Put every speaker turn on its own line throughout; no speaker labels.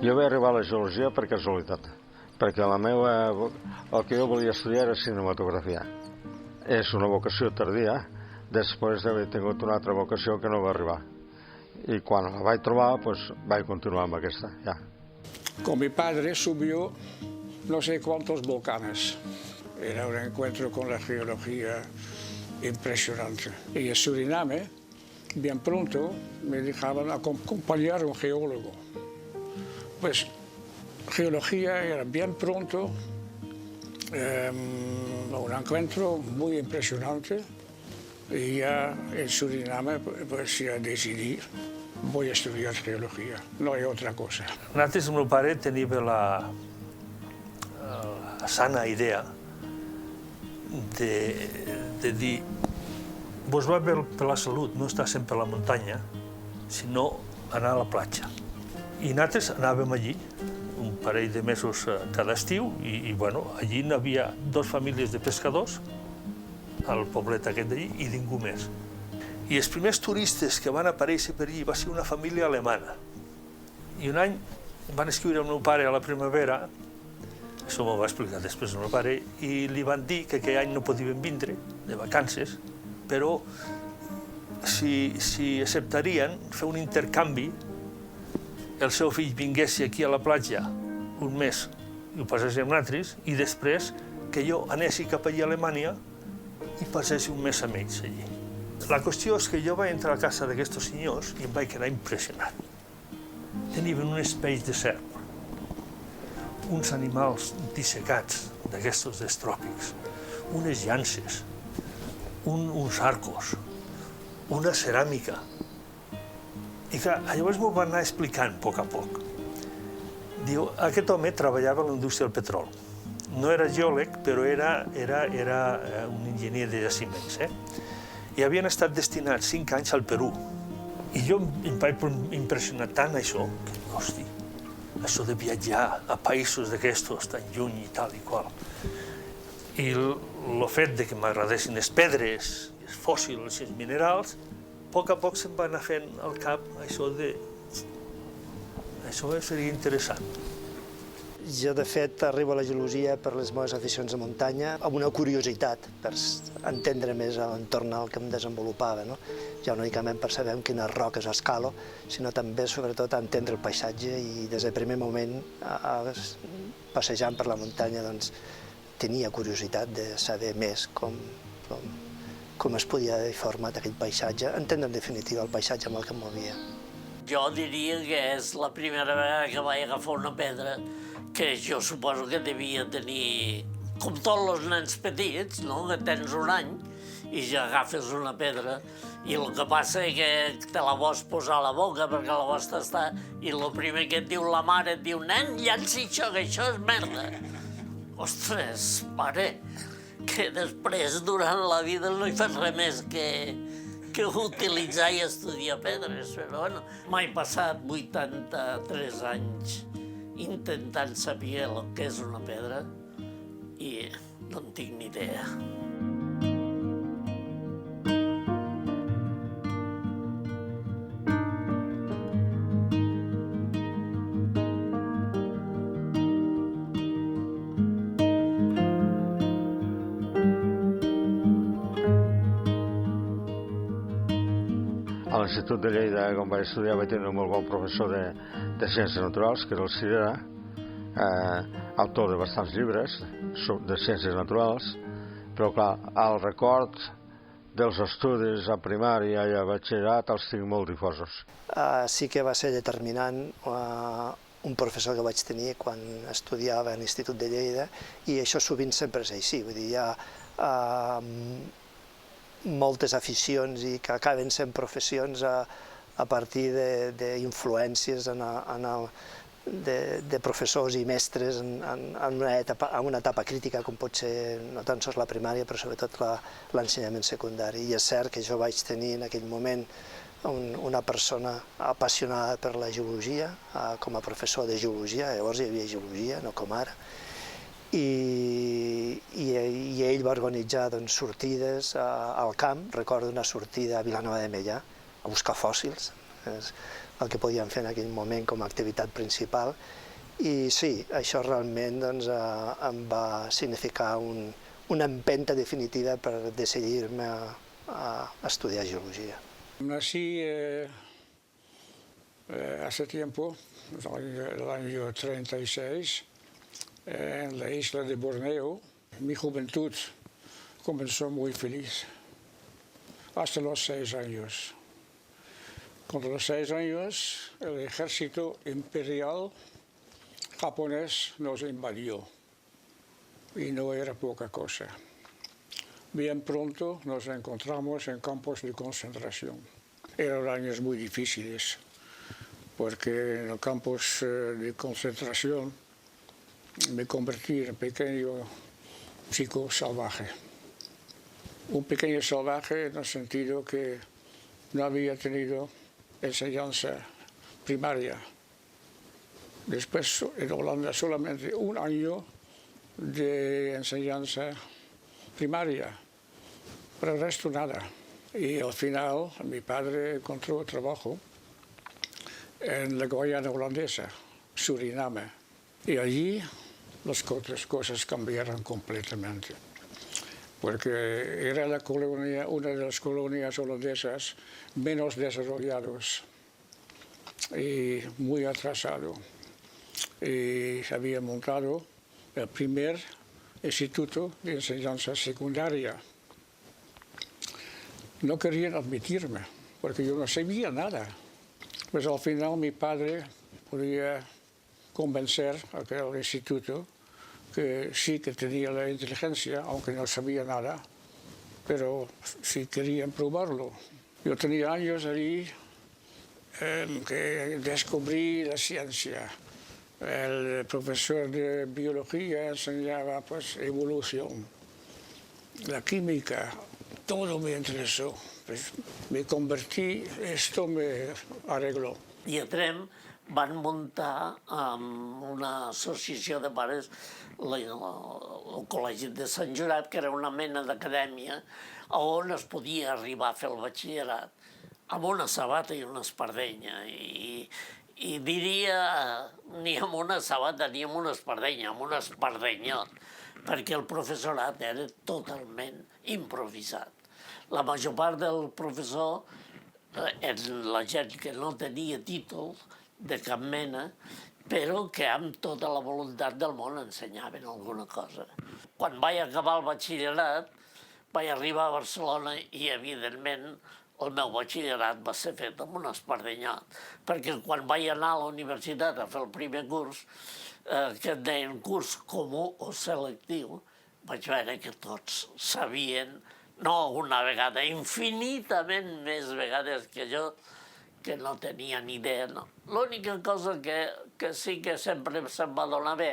Jo vaig arribar a la geologia per casualitat, perquè el que jo volia estudiar era cinematografia. És una vocació tardia, després d'haver tingut una altra vocació que no va arribar. Y cuando la vaig trobar, pues vaig continuar amb aquesta, ya.
Con mi padre subió no sé cuántos volcanes. Era un encuentro con la geología impresionante. Y en Suriname, bien pronto, me dejaban acompañar a un geólogo. Pues geología era bien pronto un encuentro muy impresionante. Y ya en Suriname pues ya decidí, voy a estudiar geología, no hay otra cosa.
Nosaltres, el meu pare, tenia la sana idea de dir vos va bé per la salut no estar sempre a la muntanya, sinó anar a la platja. I nosaltres anàvem allí, un parell de mesos cada estiu, i bueno, allí hi havia 2 famílies de pescadors, al poblet aquest d'allí, i ningú més. I els primers turistes que van aparèixer per allí va ser una família alemana. I un any van escriure al meu pare a la primavera, això m'ho va explicar després el meu pare, i li van dir que aquell any no podien vindre, de vacances, però si acceptarien fer un intercanvi, el seu fill vingués aquí a la platja un mes i ho passéssim nosaltres, i després que jo anessi cap allà a Alemanya i passés un mes amb ells allí. La qüestió és que jo vaig entrar a casa d'aquests senyors i em vaig quedar impressionat. Tenien un espeix de serp, uns animals dissecats d'aquestos dels tròpics, unes llances, uns arcos, una ceràmica. I clar, llavors m'ho van anar explicant a poc a poc. Diu, aquest home treballava a la indústria del petroli. No era geòleg, però era un enginyer de jaciments. I havien estat destinats 5 anys al Perú. I jo em vaig impressionar tant això, que, hosti, això de viatjar a països d'aquestos tan lluny i tal i qual. I el fet de que m'agradessin les pedres, els fòssils, els minerals, a poc se'm va anar fent al cap això de... Això seria interessant.
Jo, de fet, arribo a la geologia per les meves aficions de muntanya amb una curiositat per entendre més l'entorn al que em desenvolupava. Ja no únicament per saber quines roques escalo, sinó també, sobretot, entendre el paisatge i des del primer moment, passejant per la muntanya, tenia curiositat de saber més com es podia haver format aquell paisatge, entendre en definitiva el paisatge amb el que em movia.
Jo diria que és la primera vegada que vaig agafar una pedra que jo suposo que devia tenir, com tots els nens petits, que tens un any i ja agafes una pedra i el que passa és que te la vols posar a la boca perquè la vols tastar i el primer que et diu la mare et diu nen, llanci això, que això és merda. Ostres, pare, que després durant la vida no hi fas res més que utilitzar i estudiar pedres, però bueno, m'he passat 83 anys intentant saber el que és una pedra i no en tinc ni idea.
A l'Institut de Lleida, quan vaig estudiar, vaig tenir un molt bon professor de Ciències Naturals, que era el Cirera, autor de bastants llibres de ciències naturals, però clar, el record dels estudis a primària i a batxillerat els tinc molt difosos.
Sí que va ser determinant un professor que vaig tenir quan estudiava a l'Institut de Lleida, i això sovint sempre és així, vull dir, hi ha moltes aficions i que acaben sent professions a partir d'influències de professors i mestres en una etapa crítica com pot ser no tan sols la primària però sobretot l'ensenyament secundari. I és cert que jo vaig tenir en aquell moment una persona apassionada per la geologia com a professor de geologia, llavors hi havia geologia, no com ara, i ell va organitzar sortides al camp. Recordo una sortida a Vilanova de Meià a buscar fòssils, És el que podíem fer en aquell moment com a activitat principal. I sí, això realment em va significar una empenta definitiva per decidir-me a estudiar geologia.
Nací hace tiempo, el año 36, en la isla de Borneo. Mi juventud comenzó muy feliz, hasta los 6 años. Con los 6 años, el ejército imperial japonés nos invadió y no era poca cosa. Bien pronto nos encontramos en campos de concentración. Eran años muy difíciles, porque en los campos de concentración me convertí en pequeño chico salvaje. Un pequeño salvaje en el sentido que no había tenido enseñanza primaria. Después en Holanda solamente 1 año de enseñanza primaria, pero el resto nada. Y al final mi padre encontró trabajo en la Guayana holandesa, Suriname, y allí las cosas cambiaron completamente, porque era la colonia, una de las colonias holandesas menos desarrolladas y muy atrasado. Y se había montado el primer instituto de enseñanza secundaria. No querían admitirme, porque yo no sabía nada. Pues al final mi padre podía convencer a aquel instituto que sí que tenía la inteligencia, aunque no sabía nada, pero sí querían probarlo. Yo tenía años allí que descubrí la ciencia. El profesor de biología enseñaba pues evolución, la química, todo me interesó. Pues me convertí, esto me arregló.
I a Tremp van muntar amb una associació de pares el Col·legi de Sant Josep, que era una mena d'acadèmia on es podia arribar a fer el batxillerat amb una sabata i una espardenya. I diria ni amb una sabata ni amb una espardenya, amb un espardenyot, perquè el professorat era totalment improvisat. La major part del professor la gent que no tenia títol de cap mena, però que amb tota la voluntat del món ensenyaven alguna cosa. Quan vaig acabar el batxillerat, vaig arribar a Barcelona i, evidentment, el meu batxillerat va ser fet amb un espardenyat, perquè quan vaig anar a la universitat a fer el primer curs, que et deien curs comú o selectiu, vaig veure que tots sabien, no una vegada, infinitament més vegades que jo, que no tenia ni idea. L'única cosa que sí que sempre se'm va donar bé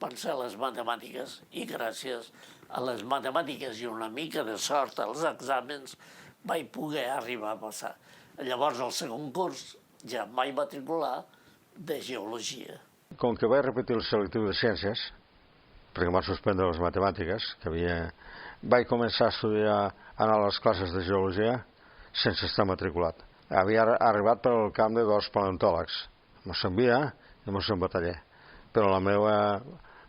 van ser les matemàtiques, i gràcies a les matemàtiques i una mica de sort als exàmens vaig poder arribar a passar. Llavors, al segon curs, ja em vaig matricular de geologia.
Com que vaig repetir el selectiu de ciències, perquè em van suspendre les matemàtiques, vaig començar a estudiar, anar a les classes de geologia sense estar matriculat. Havia arribat pel camp de 2 paleontòlegs, Mossonvia i Mossèn Bataller, però la meva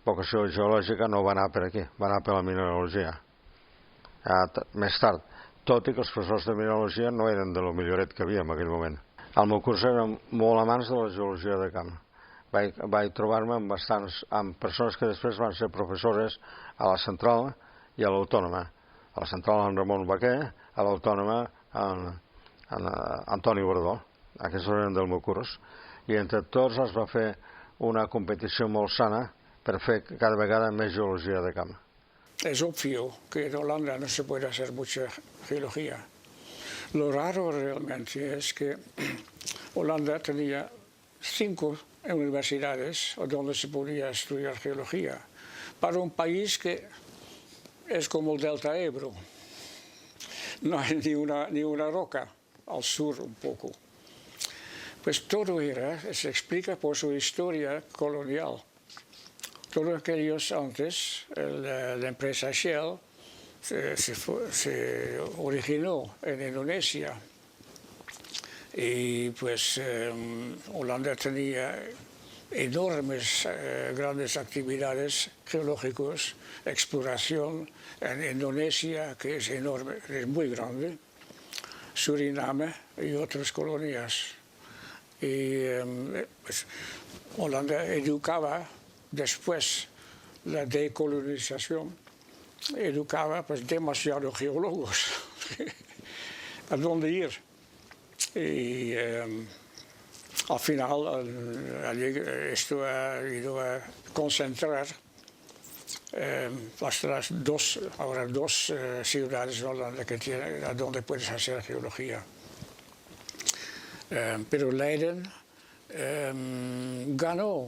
vocació geològica no va anar per aquí, va anar per la mineralogia. Més tard, tot i que els professors de mineralogia no eren de lo milloret que havia en aquell moment. Al meu curs eren molt amants de la geologia de camp. Vaig trobar-me amb persones que després van ser professores a la Central i a l'Autònoma. A la Central en Ramon Baquer, a l'Autònoma en Antoni Bordó. Aquests eren del meu curs. I entre tots es va fer una competició molt sana per fer cada vegada més geologia de camp.
Es obvio que en Holanda no se puede hacer mucha geología. Lo raro realmente es que Holanda tenía 5 universidades donde se podía estudiar geología, para un país que es como el delta Ebro. No hay ni una roca al sur un poco. Pues todo se explica por su historia colonial. Todos aquellos antes, la empresa Shell se originó en Indonesia Y pues Holanda tenía enormes, grandes actividades geológicas, exploración en Indonesia, que es enorme, es muy grande, Suriname y otras colonias. Y pues, Holanda educaba después la decolonización, educaba pues demasiados geólogos. ¿A dónde ir? Y al final esto ha ido a concentrar hasta ahora dos ciudades en Holanda a donde puedes hacer geología. Pero Leiden ganó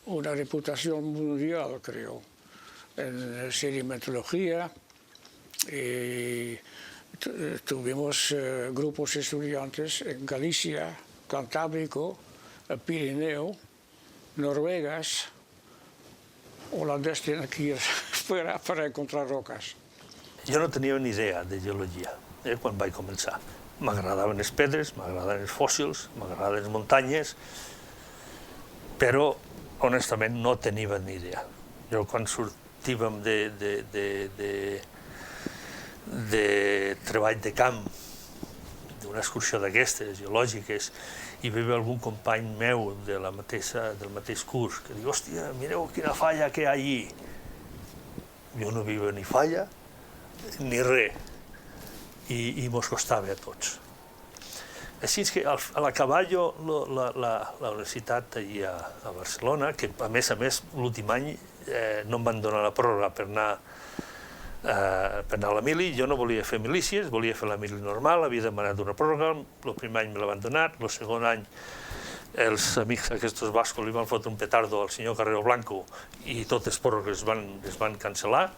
una reputación mundial, creo, en sedimentología. Y tuvimos grupos de estudiantes en Galicia, Cantábrico, Pirineo, Noruegas. Holandés tienen que ir fuera para encontrar rocas.
Jo no tenia ni idea de geologia quan vaig començar. M'agradaven les pedres, m'agradaven els fòssils, m'agradaven les muntanyes, però honestament no tenia ni idea. Jo quan sortíem de treball de camp, d'una excursió d'aquestes, geològiques, i veia algun company meu del mateix curs que diu, hòstia, mireu quina falla que hi ha allí. Jo no veia ni falla ni res, i mos costava a tots. Així que a l'acabar jo la universitat allà a Barcelona, que a més l'últim any no em van donar la pròrroga per anar a la mili, jo no volia fer milícies, volia fer la mili normal, havia demanat una pròrroga, el primer any me la van donar, el segon any els amics aquests bascos li van fotre un petardo al senyor Carrero Blanco i totes les pròrrogues es van cancel·lar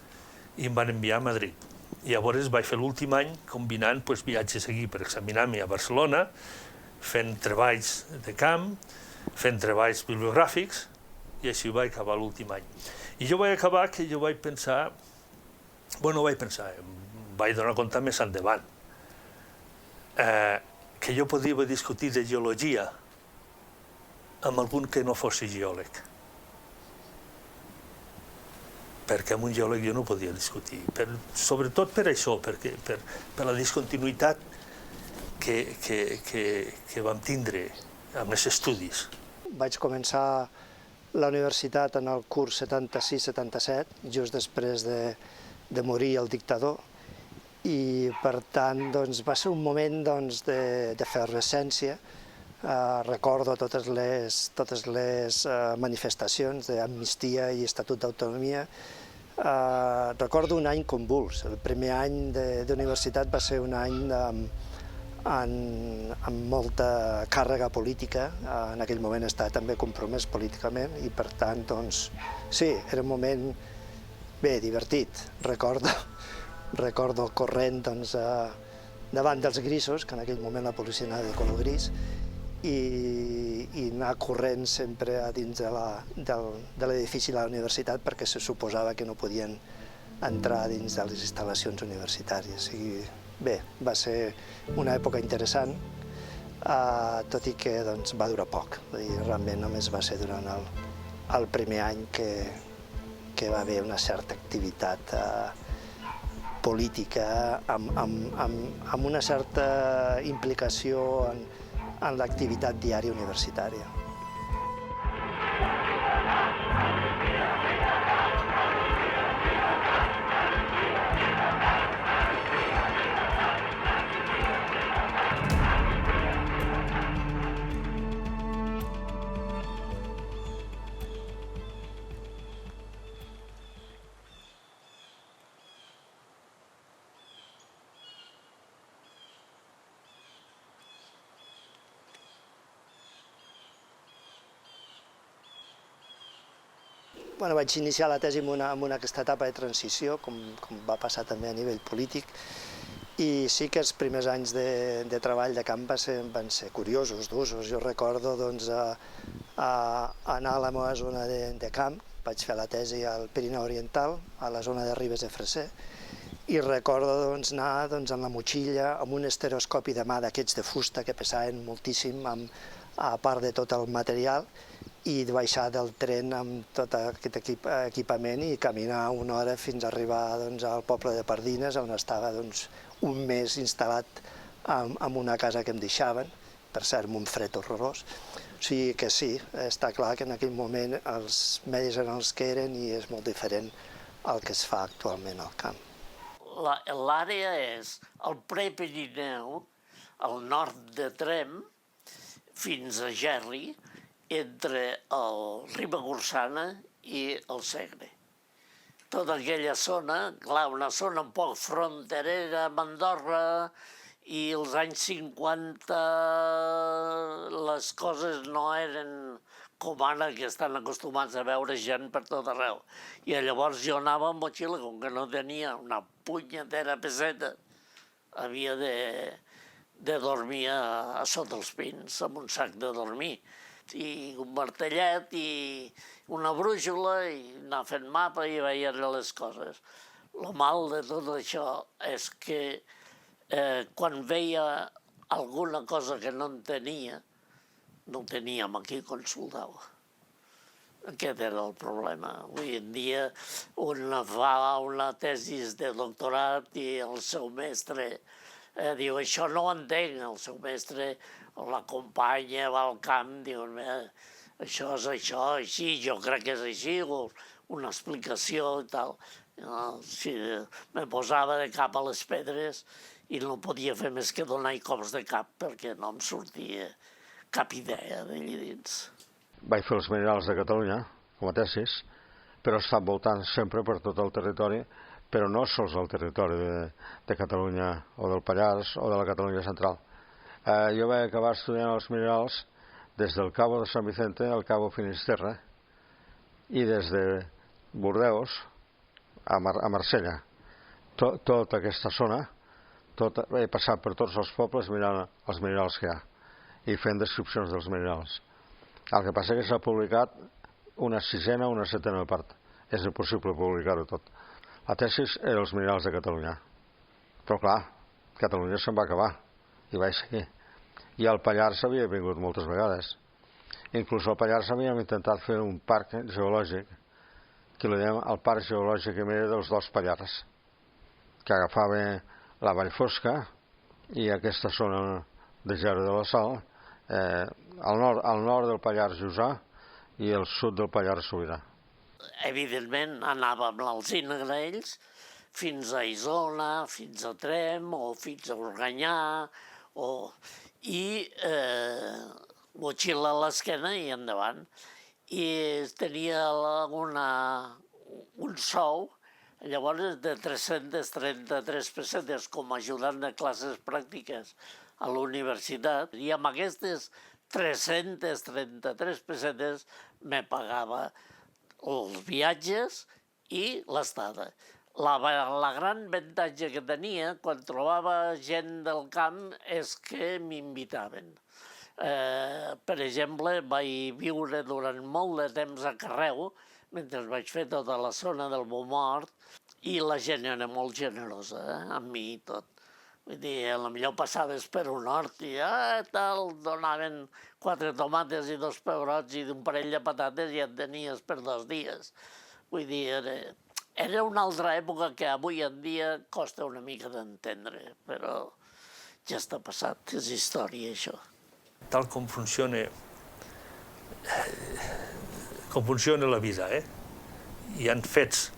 i em van enviar a Madrid. I llavors vaig fer l'últim any combinant viatges aquí per examinar-me a Barcelona, fent treballs de camp, fent treballs bibliogràfics, i així vaig acabar l'últim any. I jo vaig acabar que jo vaig pensar, em vaig donar compte més endavant, que jo podia discutir de geologia amb algun que no fos geòleg. Perquè amb un geòleg jo no podia discutir, sobretot per això, per la discontinuïtat que vam tindre amb els estudis.
Vaig començar la universitat en el curs 76-77, just després de morir el dictador, i per tant va ser un moment d'efervescència. Recordo totes les manifestacions d'amnistia i estatut d'autonomia. Recordo un any convuls. El primer any d'universitat va ser un any amb molta càrrega política. En aquell moment estava també compromès políticament i per tant, sí, era un moment bé, divertit. Recordo el corrent davant dels grisos, que en aquell moment la policia anava de color gris, i anar corrent sempre a dins de l'edifici de la universitat perquè se suposava que no podien entrar dins de les instal·lacions universitàries. Bé, va ser una època interessant, tot i que va durar poc. Realment només va ser durant el primer any que va haver una certa activitat política amb una certa implicació en l'activitat diària universitària. Vaig iniciar la tesi en aquesta etapa de transició, com va passar també a nivell polític, i sí que els primers anys de treball de camp van ser curiosos, durs. Jo recordo anar a la meva zona de camp, vaig fer la tesi al Pirineu Oriental, a la zona de Ribes de Freser, I recordo anar amb la motxilla, amb un estereoscopi de mà d'aquests de fusta que pesaven moltíssim, a part de tot el material, i baixar del tren amb tot aquest equipament i caminar una hora fins a arribar al poble de Pardines, on estava un mes instal·lat en una casa que em deixaven, per cert, amb un fred horrorós. O sigui que sí, està clar que en aquell moment els medis eren els que eren i és molt diferent al que es fa actualment al camp.
L'àrea és el Prepirineu, al nord de Tremp, fins a Gerri, entre el Ribagorçana i el Segre. Tota aquella zona, clar, una zona un poc fronterera amb Andorra, i als anys 50 les coses no eren com ara, que estan acostumats a veure gent per tot arreu. I llavors jo anava amb motxilla, com que no tenia una punyetera peseta, havia de dormir a sota els pins, amb un sac de dormir. I un martellet i una brúixola i anar fent mapa i veient les coses. El mal de tot això és que quan veia alguna cosa que no entenia, no teníem a qui consultava. Aquest era el problema. Avui en dia un fa una tesi de doctorat i el seu mestre diu això no ho entenc, el seu mestre o l'acompanya, va al camp, diu això és això, així, jo crec que és així, o una explicació i tal. Me posava de cap a les pedres i no podia fer més que donar cops de cap perquè no em sortia cap idea d'allà dins.
Vaig fer els minerals de Catalunya, com a tesis, però he estat voltant sempre per tot el territori, però no sols el territori de Catalunya o del Pallars o de la Catalunya central. Jo vaig acabar estudiant els minerals des del Cabo de San Vicente al Cabo Finisterre i des de Bordeus a Marsella. Tota aquesta zona, he passat per tots els pobles mirant els minerals que hi ha i fent descripcions dels minerals. El que passa és que s'ha publicat una sisena o una setena part. És impossible publicar-ho tot. La tesi era els minerals de Catalunya. Però clar, Catalunya se'n va acabar i vaig seguir. I al Pallars havia vingut moltes vegades. Inclús al Pallars havíem intentat fer un parc geològic que li dèiem el Parc Geològic i Medi dels Dos Pallars, que agafava la Vall Fosca i aquesta zona de Gerri de la Sal, al nord del Pallars Jussà i al sud del Pallars Sobirà.
Evidentment anàvem a l'Alzina Graells fins a Isona, fins a Tremp o fins a Organyà i motxilla a l'esquena i endavant. I tenia un sou, llavors de 333 pessetes com a ajudant de classes pràctiques a la universitat, i amb aquestes 333 pessetes me pagava els viatges i l'estada. La gran avantatge que tenia quan trobava gent del camp és que m'invitaven. Per exemple, vaig viure durant molt de temps a Carreu, mentre vaig fer tota la zona del Beaumort, i la gent era molt generosa, amb mi i tot. Vull dir, potser passaves per un hort i donaven 4 tomates i 2 pebrots i un parell de patates i et tenies per 2 dies. Vull dir, era una altra època que avui en dia costa una mica d'entendre, però ja està passat, és història això.
Tal com funciona la vida, hi ha fets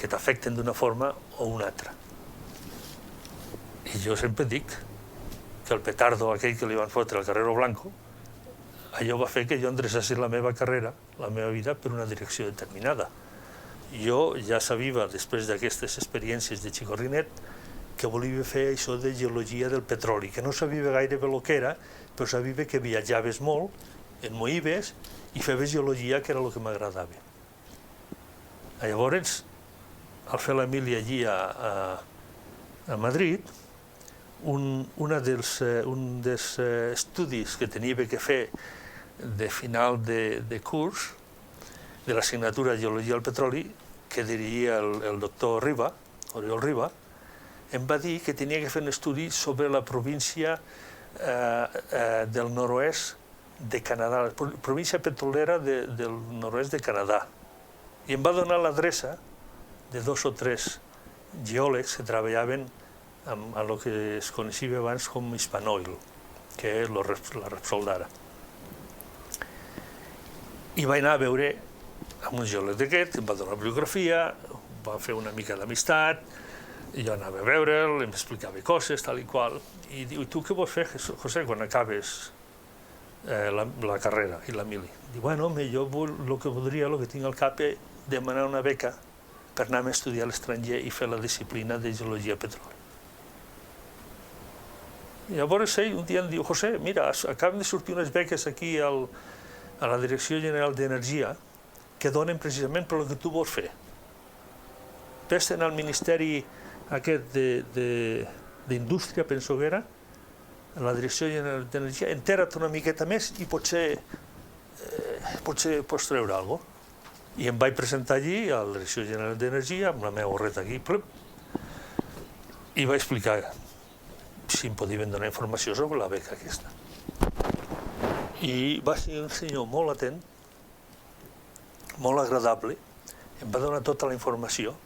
que t'afecten d'una forma o una altra. I jo sempre dic que el petardo aquell que li van fotre al Carrero Blanco, allò va fer que jo endreçassi la meva carrera, la meva vida, per una direcció determinada. Jo ja sabia, després d'aquestes experiències de Xicorrinet, que volia fer això de geologia del petroli, que no sabia gaire bé el que era, però sabia que viatjaves molt, et moïves i feies geologia, que era el que m'agradava. Llavors, al fer la mili allí a Madrid, un dels estudis que tenia que fer de final de curs de l'assignatura de Geologia del Petroli, que dirigia el doctor Riba, Oriol Riba, em va dir que tenia que fer un estudi sobre la província del nord-oest de Canadà, la província petrolera del nord-oest de Canadà. I em va donar l'adreça de 2 o 3 geòlegs que treballaven amb el que es coneixia abans com Hispanoil, que és la Repsol d'ara. I vaig anar a veure amb un geòleg d'aquest, em va donar biografia, va fer una mica d'amistat, jo anava a veure'l, em explicava coses, tal i qual, i diu, tu què vols fer, José, quan acabes la carrera i la mili? Diu, bueno, home, jo el que voldria, el que tinc al cap és demanar una beca per anar a estudiar a l'estranger i fer la disciplina de geologia petroli. I llavors ell un dia em diu, José, mira, acaben de sortir unes beques aquí a la Direcció General d'Energia que donen precisament per el que tu vols fer. Ves al Ministeri aquest d'Indústria, penso que era, a la Direcció General d'Energia, entera't una miqueta més i potser pots treure alguna cosa. I em vaig presentar allí a la Direcció General d'Energia amb la meva gorreta aquí, i vaig explicar si em podien donar informació sobre la beca aquesta. I va ser un senyor molt atent, molt agradable, em va donar tota la informació,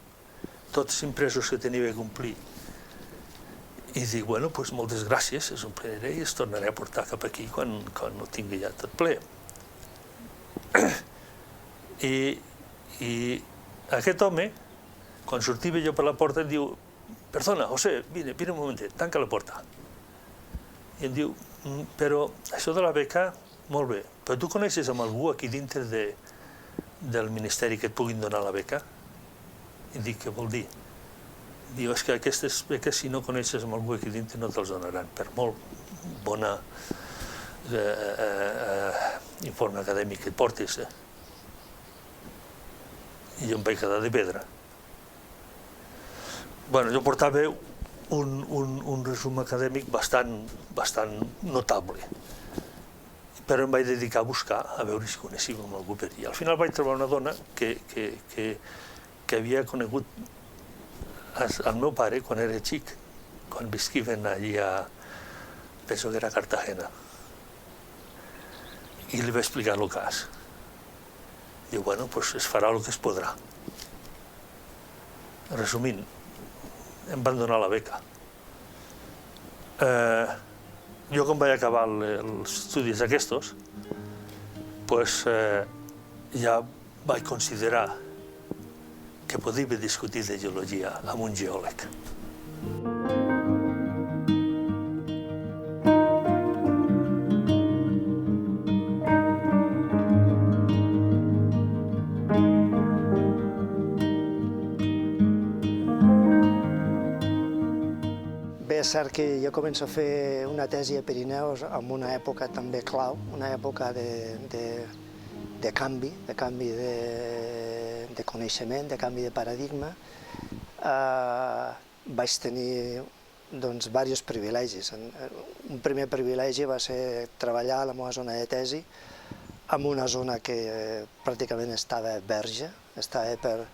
tots els impresos que tenia que complir. I dic, bueno, doncs moltes gràcies, us ompliré i es tornaré a portar cap aquí quan ho tingui ja tot ple. I aquest home, quan sortia jo per la porta, em diu, perdona, José, vine un momentet, tanca la porta. I em diu, però això de la beca, molt bé, però tu coneixes amb algú aquí dintre del Ministeri que et puguin donar la beca? I dic, què vol dir? Diu, és que aquestes beques, si no coneixes amb algú aquí dintre, no te'ls donaran, per molt bona informe acadèmic que et portis. I jo em vaig quedar de pedra. Bueno, jo portava un resum acadèmic bastant notable, però em vaig dedicar a buscar, a veure si coneixia amb algú per allà. Al final vaig trobar una dona que havia conegut el meu pare quan era xic, quan visquiven allà, penso que era a Cartagena. I li vaig explicar el cas. Diu, bueno, doncs es farà el que es podrà. Resumint, em van donar la beca. Jo, quan vaig acabar els estudis aquests, ja vaig considerar que podia discutir de geologia amb un geòleg.
Bé, és cert que jo començo a fer una tesi a Pirineus en una època també clau, una època de canvi de coneixement, de canvi de paradigma. Vaig tenir diversos privilegis. Un primer privilegi va ser treballar a la meva zona de tesi en una zona que pràcticament estava verge, estava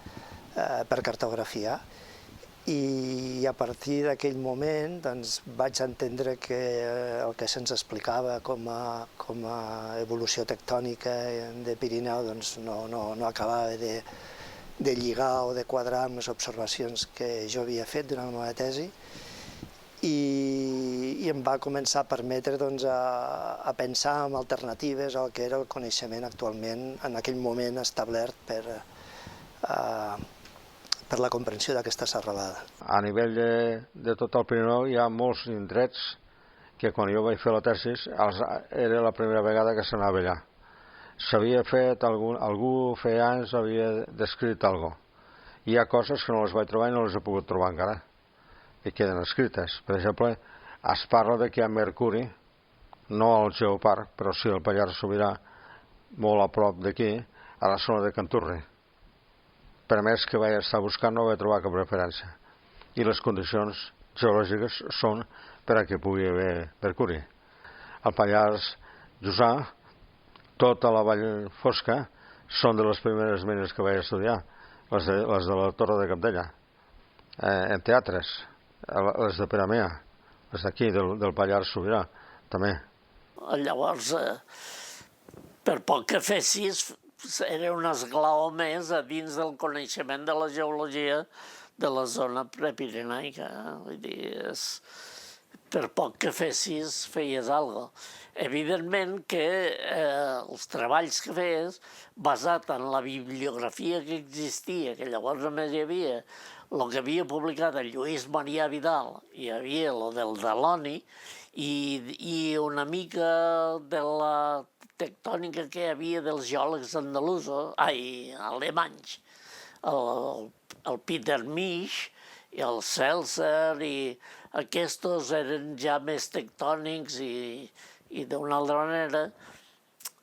per cartografiar, i a partir d'aquell moment vaig entendre que el que se'ns explicava com a evolució tectònica de Pirineu no acabava de lligar o de quadrar amb les observacions que jo havia fet durant la meva tesi, i em va començar a permetre a pensar en alternatives al que era el coneixement actualment en aquell moment establert per la comprensió d'aquesta serralada.
A nivell de tot el Pirineu hi ha molts indrets que quan jo vaig fer la tesi era la primera vegada que s'anava allà. S'havia fet, algú feia anys havia descrit alguna cosa. Hi ha coses que no les vaig trobar i no les he pogut trobar encara, i queden escrites. Per exemple, es parla que hi ha mercuri, no al Geoparc, però sí al Pallars Sobirà, molt a prop d'aquí, a la zona de Canturri. Per més que vaig estar buscant no vaig trobar cap referència. I les condicions geològiques són per a que pugui haver mercuri. Al Pallars Jussà, tota la Vall Fosca, són de les primeres mines que vaig estudiar, les de la Torre de Cabdella, en teatres. les de Peramea, les d'aquí, del Pallars Sobirà, també.
Llavors, per poc que fessis, era un esglaó més a dins del coneixement de la geologia de la zona prepirenaica. Vull dir, per poc que fessis, feies alguna cosa. Evidentment que els treballs que feies, basat en la bibliografia que existia, que llavors només hi havia el que havia publicat el Lluís Marià Vidal, hi havia el del Deloni, i una mica de la tectònica que hi havia dels geòlegs alemanys, el Peter Misch i el Seltzer, i aquests eren ja més tectònics i d'una altra manera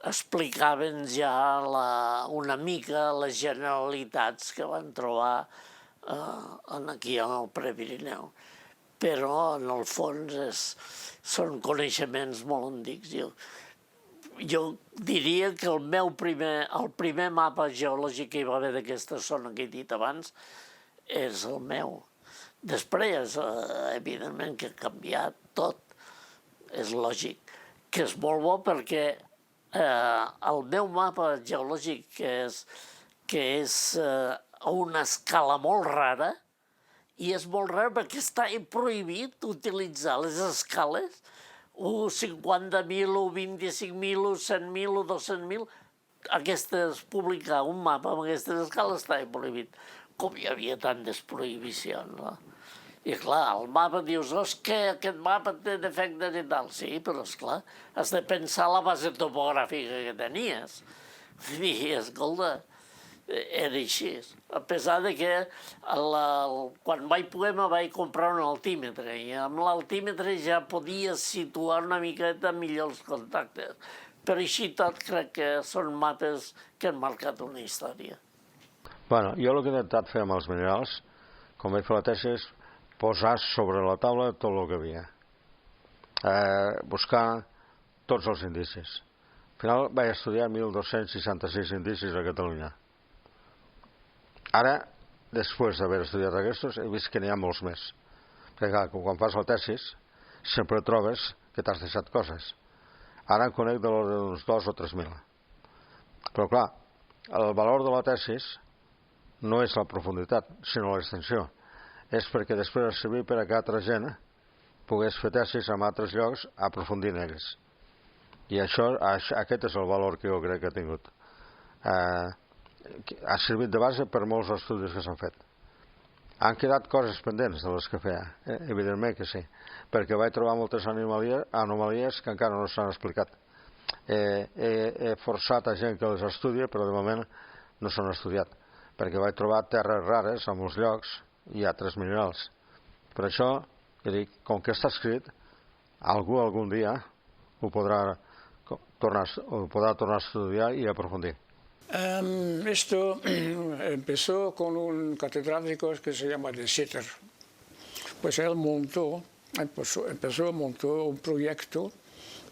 explicaven ja una mica les generalitats que van trobar aquí al Prepirineu. Però, en el fons, són coneixements molt antics. Jo diria que el primer mapa geològic que hi va haver d'aquesta zona que he dit abans és el meu. Després, evidentment, que ha canviat tot, és lògic, que és molt bo perquè el meu mapa geològic, que és a una escala molt rara, i és molt rar perquè està prohibit utilitzar les escales 50.000, 25.000, 100.000, 200.000. Publicar un mapa amb aquestes escales està prohibit. Com hi havia tantes prohibicions, no? I clar, el mapa dius, que aquest mapa té defectes i tal. Sí, però esclar, has de pensar la base topogràfica que tenies. I, escolta, era així. A pesar de que quan vaig poder me vaig comprar un altímetre i amb l'altímetre ja podia situar una miqueta millor els contactes. Però així tot crec que són mapes que han marcat una història.
Bueno, jo el que he intentat fer amb els minerals, com vaig fer la tesi, és posar sobre la taula tot el que havia. Buscar tots els indicis. Al final vaig estudiar 1.266 indicis a Catalunya. Ara, després d'haver estudiat aquests, he vist que n'hi ha molts més. Perquè clar, quan fas la tesi, sempre trobes que t'has deixat coses. Ara en conec de l'ordre d'uns 2 o 3.000. Però clar, el valor de la tesi no és la profunditat, sinó l'extensió. És perquè després ha servit per a que altra gent pogués fer tesis en altres llocs aprofundint en ells. I aquest és el valor que jo crec que ha tingut. Ha servit de base per molts estudis que s'han fet. Han quedat coses pendents de les que feia, evidentment que sí, perquè vaig trobar moltes anomalies que encara no s'han explicat. He forçat a gent que les estudia, però de moment no s'han estudiat, perquè vaig trobar terres rares a molts llocs i altres minerals. Per això, com que està escrit, algú algun dia ho podrà tornar a estudiar y aprofundir.
Esto empezó con un catedrático que se llama De Sitter. Pues él montó un proyecto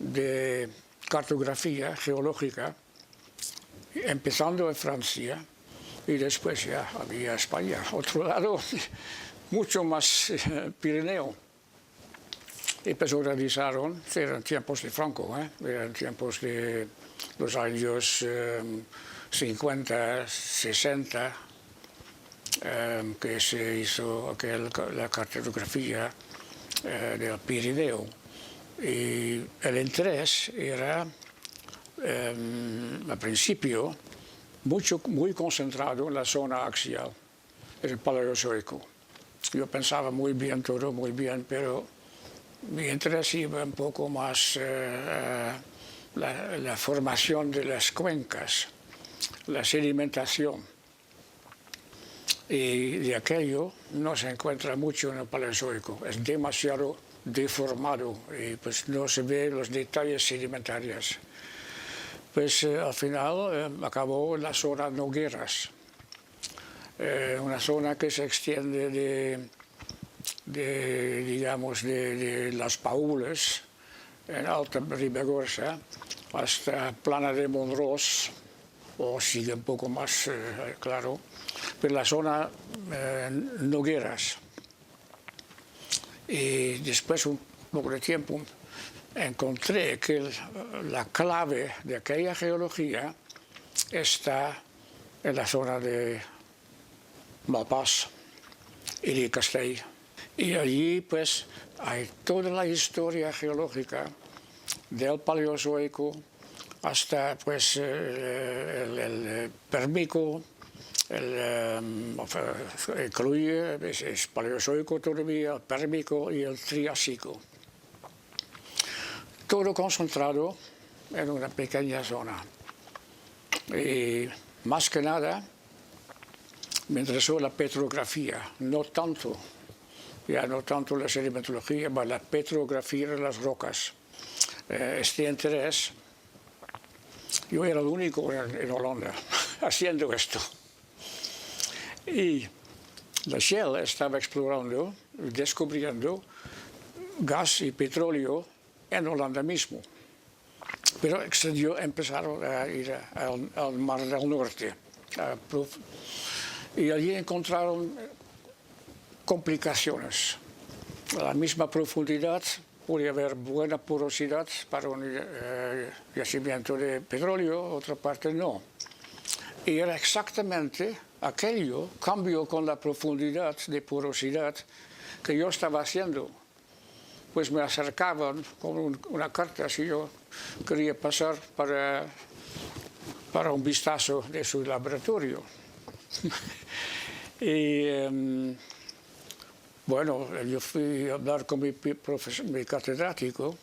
de cartografía geológica, empezando en Francia, y después ya había España. Otro lado, mucho más Pirineo. Y pues organizaron, eran tiempos de Franco, eran tiempos de los años 50, 60, que se hizo la cartografía del Pirineo. Y el interés era, al principio, muy concentrado en la zona axial, en el Paleozoico. Yo pensaba muy bien, todo muy bien, pero mi interés iba un poco más la formación de las cuencas, la sedimentación. Y de aquello no se encuentra mucho en el Paleozoico, es demasiado deformado y pues no se ven los detalles sedimentarios. Pues al final acabó en la zona Nogueras, una zona que se extiende de Las Paules, en Alta Ribagorza, hasta Plana de Monros, o sigue un poco más claro, pero la zona Nogueras. Y después, un poco de tiempo, encontré que la clave de aquella geología está en la zona de Malpàs y de Castell. Y allí pues hay toda la historia geológica del Paleozoico hasta pues el Pérmico, incluye es Paleozoico todavía, el Pérmico y el Triásico. Todo concentrado en una pequeña zona. Y más que nada me interesó la petrografía, no tanto la sedimentología, pero la petrografía de las rocas. Este interés, yo era el único en Holanda haciendo esto. Y la Shell estaba explorando, descubriendo gas y petróleo en Holanda mismo. Pero empezaron a ir al Mar del Norte. Y allí encontraron complicaciones. A la misma profundidad podía haber buena porosidad para un yacimiento de petróleo, otra parte no. Y era exactamente aquello, cambio con la profundidad de porosidad que yo estaba haciendo. Pues me acercaban con una carta si yo quería pasar para un vistazo de su laboratorio. Y bueno, yo fui a hablar con mi catedrático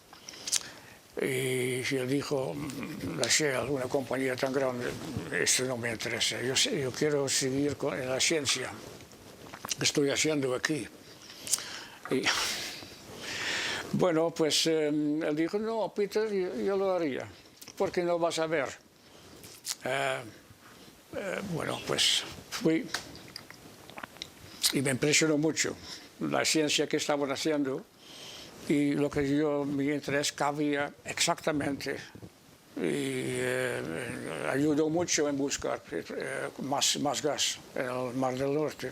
y él dijo, la Shell, una compañía tan grande, esto no me interesa, yo quiero seguir en la ciencia que estoy haciendo aquí. Y, bueno, pues él dijo, no, Peter, yo lo haría, porque no vas a ver. Bueno, pues fui y me impresionó mucho la ciencia que estaban haciendo y lo que mi interés cabía exactamente. Y ayudó mucho en buscar más gas en el Mar del Norte.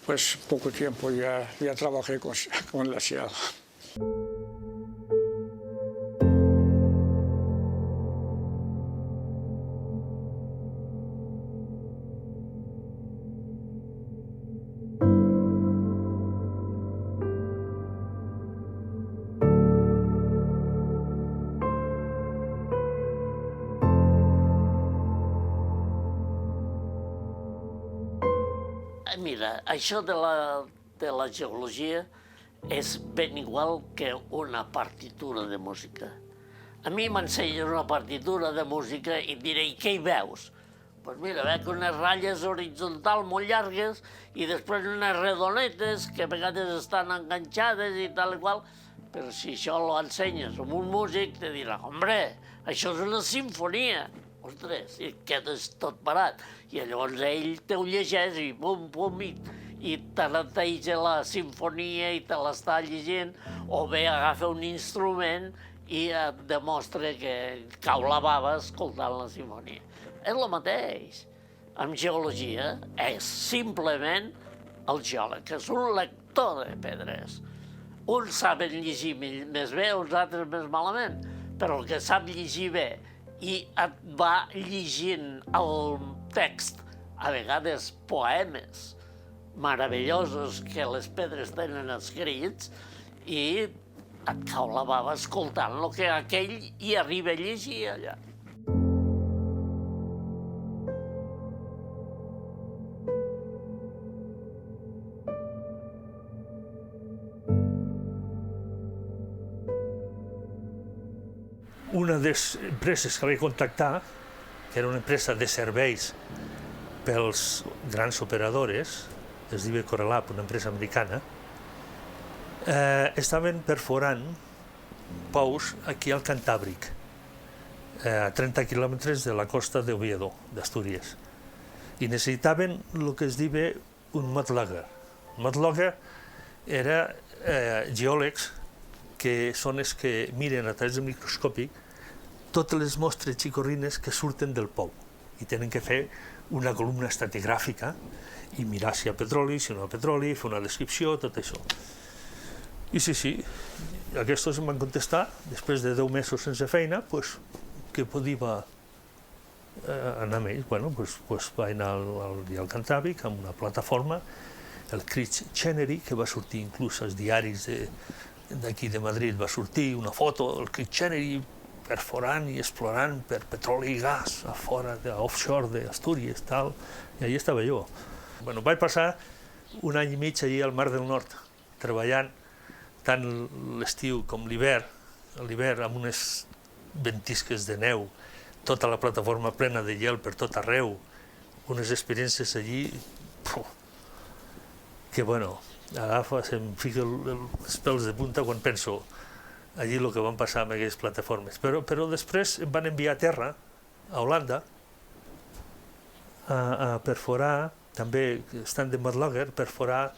Pues poco tiempo ya trabajé con la Shell.
Mira, això de la geologia és ben igual que una partitura de música. A mi m'ensenyes una partitura de música i et diré, i què hi veus? Doncs mira, veig unes ratlles horitzontals molt llargues i després unes redonetes que a vegades estan enganxades i tal i qual, però si això lo ensenyes a un músic te dirà, hombre, això és una simfonia. Ostres, i quedes tot parat. I llavors ell te ho llegeix i pum, pum, i te neteja la sinfonia i te l'està llegint, o bé agafa un instrument i et demostra que cau la bava escoltant la sinfonia. És el mateix. Amb geologia és simplement el geòleg, que és un lector de pedres. Uns saben llegir més bé, uns altres més malament, però el que sap llegir bé i et va llegint el text, a vegades poemes meravellosos que les pedres tenen escrits, i et cau la bava escoltant el que aquell hi arriba a llegir allà.
Una de les empreses que vaig contactar, que era una empresa de serveis pels grans operadores, es diu Corelab, una empresa americana, estaven perforant pous aquí al Cantàbric, a 30 quilòmetres de la costa d'Oviedo, d'Astúries. I necessitaven el que es diu un mudlugger. Un mudlugger era geòlegs que són els que miren a través del microscopi totes les mostres xicorrines que surten del pou i tenen que fer una columna estratigràfica i mirar si hi ha petroli, si no hi ha petroli, fer una descripció, tot això. I sí, aquests em van contestar, després de 10 mesos sense feina, que podia anar amb ells. Vaig anar al Cantàbric amb una plataforma, el Crit Chenery, que va sortir inclús als diaris d'aquí de Madrid, va sortir una foto del Crit Chenery perforant i explorant per petroli i gas a fora, offshore d'Astúries, tal, i allà estava jo. Vaig passar un any i mig allà al Mar del Nord, treballant tant l'estiu com l'hivern amb unes ventisques de neu, tota la plataforma plena de gel per tot arreu, unes experiències allí que, em fica els pèls de punta quan penso allí el que van passar amb aquestes plataformes. Però després em van enviar a terra, a Holanda, a perforar, també estant de Madlager, perforar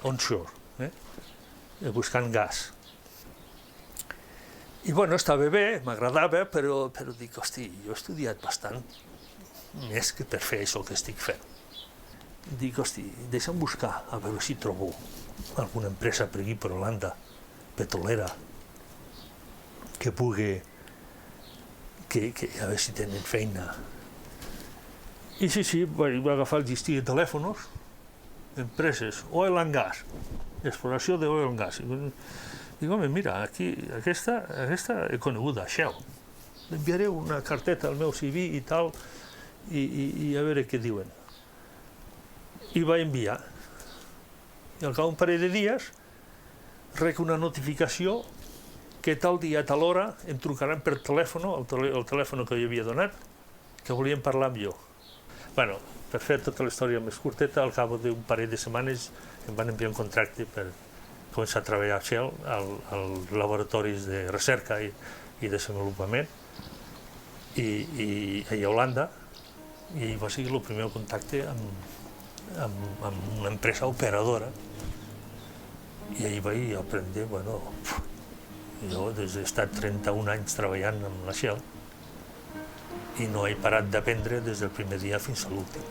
onshore, buscant gas. I estava bé, m'agradava, però dic, hosti, jo he estudiat bastant més que per fer això que estic fent. Dic, hosti, deixa'm buscar, a veure si trobo alguna empresa per aquí, per Holanda, petrolera, que pugui, a veure si tenen feina. I sí, vaig agafar el llistí de telèfons, empreses, oil and gas, exploració de oil and gas. Dic, home, mira, aquí, aquesta he coneguda, Shell. Enviaré una carteta al meu CV i tal, i a veure què diuen. I vaig enviar. I al cap d'un parell de dies rec una notificació que tal dia, a tal hora, em trucaran per telèfon, el telèfon que jo havia donat, que volien parlar amb jo. Per fer tota la història més curteta, al cap d'un parell de setmanes em van enviar un contracte per començar a treballar a Shell, als laboratoris de recerca i desenvolupament, i a Holanda, i va ser el primer contacte amb una empresa operadora, i allà vaig aprendre, jo he estat 31 anys treballant amb la Shell i no he parat d'aprendre des del primer dia fins a l'últim.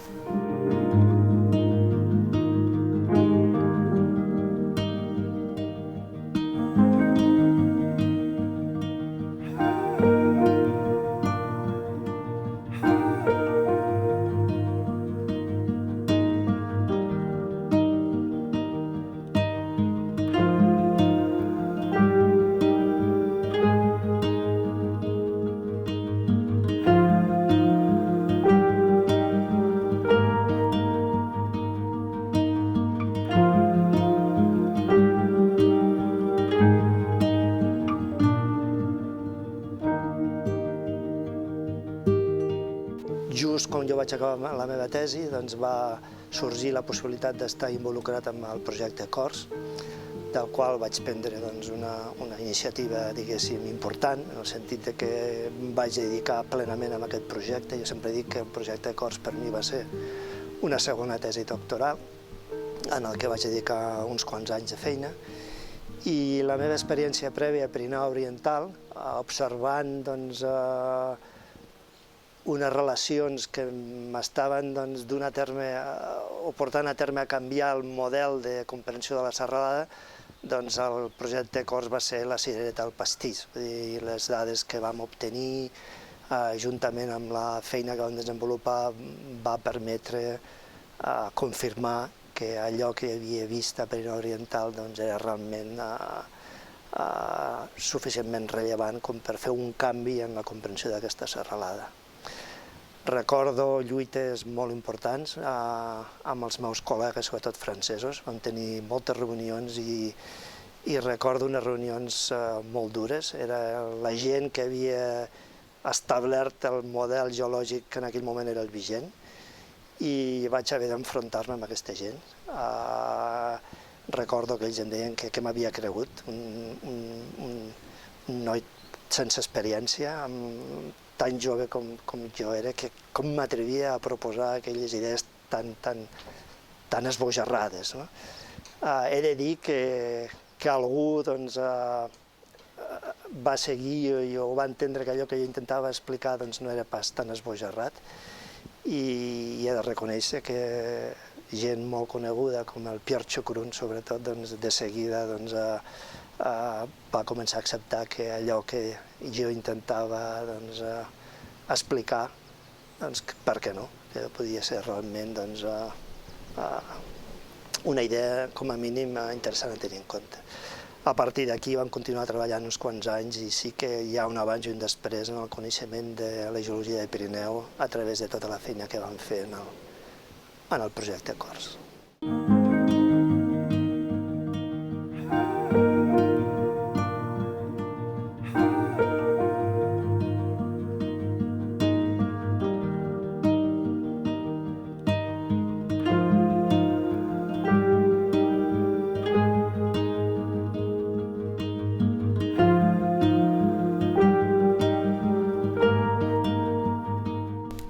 Just quan jo vaig acabar la meva tesi, va sorgir la possibilitat d'estar involucrat amb el projecte CORS, del qual vaig prendre una iniciativa, diguéssim, important, en el sentit que em vaig dedicar plenament a aquest projecte. Jo sempre dic que el projecte CORS per mi va ser una segona tesi doctoral, en el que vaig dedicar uns quants anys de feina, i la meva experiència prèvia a Pirineu Oriental, observant unes relacions que m'estaven donant a terme o portant a terme a canviar el model de comprensió de la serralada, el projecte CORS va ser la cirereta al pastís. Les dades que vam obtenir, juntament amb la feina que vam desenvolupar, va permetre confirmar que allò que havia vist a Pirineu Oriental era realment suficientment rellevant com per fer un canvi en la comprensió d'aquesta serralada. Recordo lluites molt importants amb els meus col·legues, sobretot francesos. Vam tenir moltes reunions i recordo unes reunions molt dures. Era la gent que havia establert el model geològic que en aquell moment era el vigent i vaig haver d'enfrontar-me amb aquesta gent. Recordo que ells em deien que m'havia cregut, un noi sense experiència, tan jove com jo era, que com m'atrevia a proposar aquelles idees tan esbojarrades. He de dir que algú va seguir o va entendre que allò que jo intentava explicar no era pas tan esbojarrat, i he de reconèixer que gent molt coneguda, com el Pierre Chocrun, sobretot, de seguida va començar a acceptar que allò que jo intentava explicar, per què no? Que podia ser realment una idea, com a mínim, interessant a tenir en compte. A partir d'aquí vam continuar treballant uns quants anys i sí que hi ha un abans i un després en el coneixement de la geologia del Pirineu a través de tota la feina que vam fer en el projecte Cors.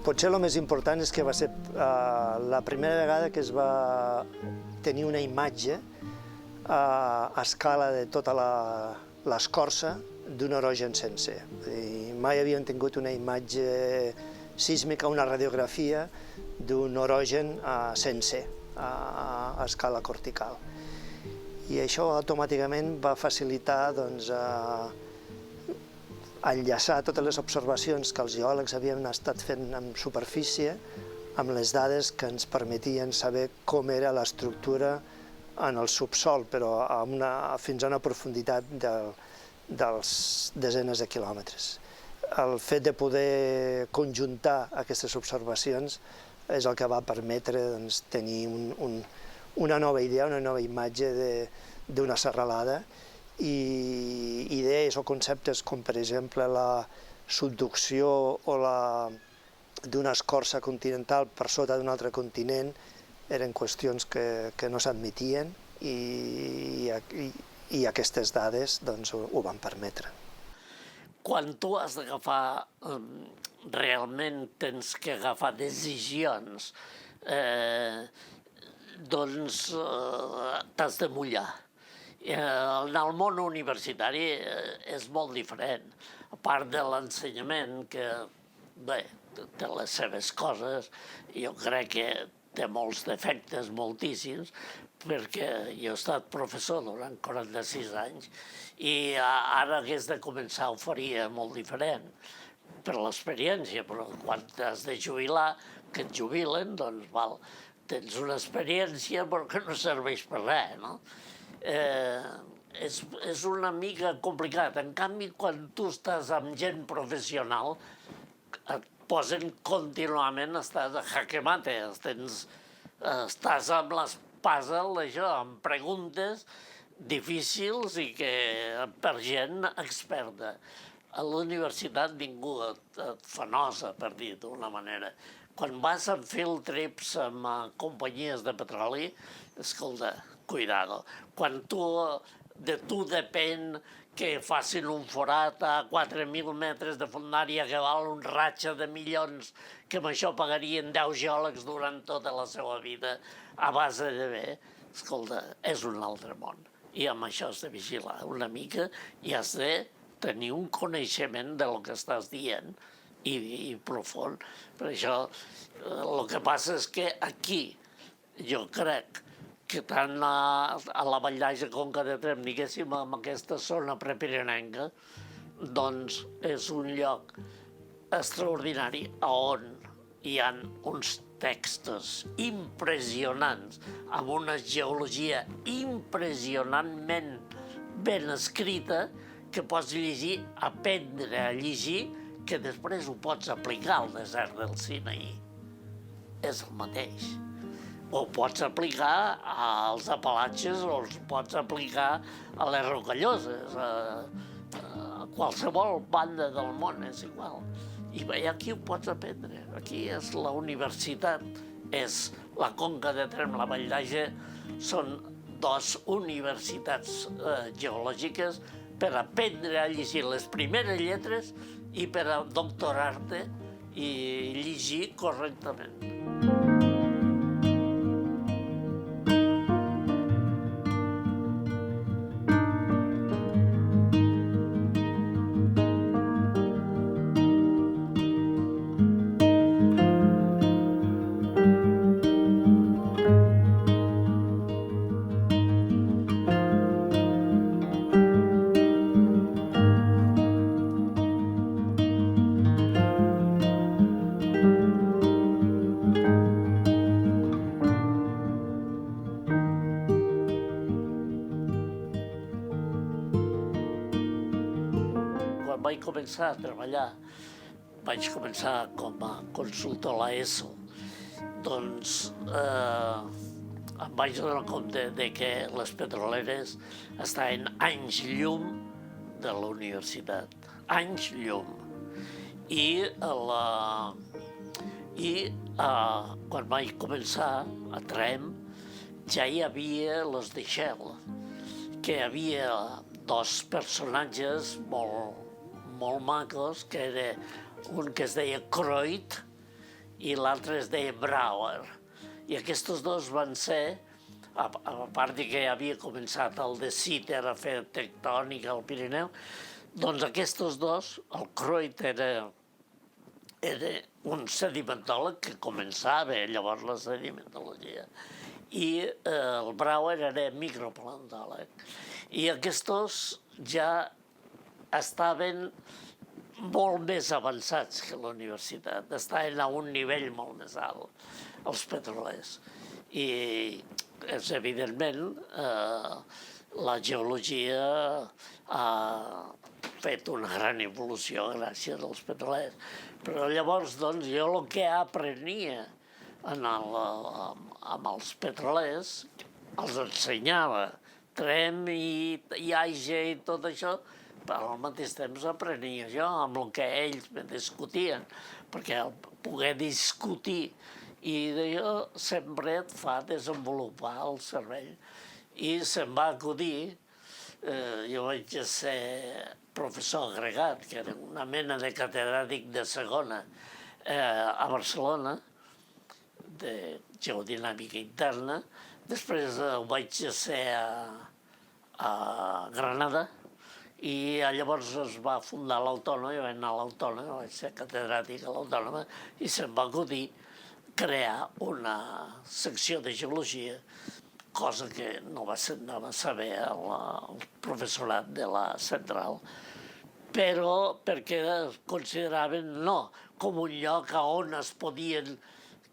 Potser el més important és que va ser la primera vegada que es va tenir una imatge a escala de tota l'escorça d'un orogen sencer. Mai havíem tingut una imatge sísmica, una radiografia d'un orogen sencer a escala cortical. I això automàticament va facilitar enllaçar totes les observacions que els geòlegs havien estat fent en superfície amb les dades que ens permetien saber com era l'estructura en el subsol, però fins a una profunditat de desenes de quilòmetres. El fet de poder conjuntar aquestes observacions és el que va permetre tenir una nova idea, una nova imatge d'una serralada, i idees o conceptes com, per exemple, la subducció d'una escorça continental per sota d'un altre continent eren qüestions que no s'admetien i aquestes dades ho van permetre.
Quan tu has d'agafar, realment tens que agafar decisions, t'has de mullar. En el món universitari és molt diferent, a part de l'ensenyament, que bé, té les seves coses, jo crec que té molts defectes, moltíssims, perquè jo he estat professor durant 46 anys i ara hagués de començar ho faria molt diferent per l'experiència, però quan t'has de jubilar, que et jubilen, doncs val, tens una experiència però que no serveix per res, no? És una mica complicat. En canvi, quan tu estàs amb gent professional, et posen contínuament, estàs a jaque mate, estàs amb l'espasa, amb preguntes difícils i que per gent experta. A l'universitat ningú et fa nosa, per dir d'una manera. Quan vas en field trips amb companyies de petroli, escolta, cuidado. Quan de tu depèn que facin un forat a 4.000 metres de fondària que val un ratxa de milions, que amb això pagarien 10 geòlegs durant tota la seva vida a base de bé, escolta, és un altre món. I amb això has de vigilar una mica i has de tenir un coneixement del que estàs dient i profund. Per això el que passa és que aquí jo crec que tant a la Vall d'Aix, Conca de Tremp, diguéssim, en aquesta zona prepirinenca, doncs és un lloc extraordinari on hi ha uns textos impressionants, amb una geologia impressionantment ben escrita, que pots llegir, aprendre a llegir, que després ho pots aplicar al desert del Sinaí. És el mateix. O pots aplicar als Apalatges o els pots aplicar a les Rocalloses, a qualsevol banda del món, és igual. I bé, aquí ho pots aprendre. Aquí és la universitat, és la Conca de Tremp, la Vall d'Aix, són dues universitats geològiques per aprendre a llegir les primeres lletres i per a doctorar-te i llegir correctament. començar a treballar, vaig començar com a consultor a l'ESO, doncs em vaig donar compte de que les petroleres estaven anys llum de la universitat, anys llum. I quan vaig començar a Trem ja hi havia los de Shell, que hi havia dos personatges molt macos, que era un que es deia Croit i l'altre es deia Brouwer. I aquests dos van ser, a part que havia començat el de Citer a fer tectònica al Pirineu, doncs aquests dos, el Croit era un sedimentòleg que començava llavors la sedimentologia i el Brouwer era microplantòleg. I aquests ja estaven molt més avançats que la universitat, estaven a un nivell molt més alt, els petrolers. I, evidentment, la geologia ha fet una gran evolució gràcies als petrolers. Però llavors, doncs, jo el que aprenia amb els petrolers els ensenyava. Trem i Aige i tot això, però al mateix temps aprenia jo amb el que ells me discutien, perquè poder discutir i d'allò sempre et fa desenvolupar el cervell. I se'm va acudir, jo vaig ser professor agregat, que era una mena de catedràtic de segona a Barcelona, de geodinàmica interna. Després ho vaig ser a Granada i llavors es va fundar l'Autònoma, jo vaig anar a l'Autònoma, vaig ser catedràtic a l'Autònoma i se'm va acudir crear una secció de geologia, cosa que no va saber el professorat de la central, però perquè consideraven no com un lloc on es podien,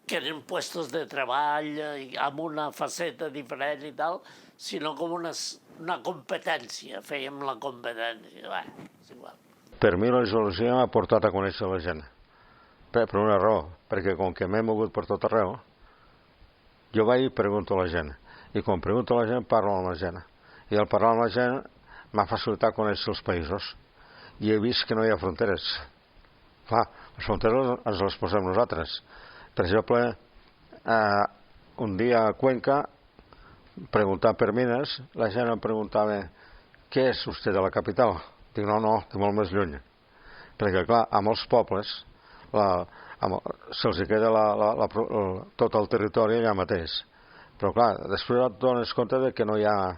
que eren puestos de treball amb una faceta diferent i tal, sinó com una competència, fèiem la competència. Bé, és igual.
Per mi la geologia m'ha portat a conèixer la gent, per una raó, perquè com que m'he mogut per tot arreu, jo vaig i pregunto a la gent, i quan pregunto a la gent parlo amb la gent, i al parlar amb la gent m'ha facilitat conèixer els països, i he vist que no hi ha fronteres. Clar, les fronteres ens les posem nosaltres. Per exemple, un dia a Cuenca, preguntant per mines, la gent em preguntava què és vostè de la capital? Dic, no, de molt més lluny. Perquè, clar, a molts pobles se'ls queda tot el territori allà mateix. Però, clar, després et dones compte que no hi ha...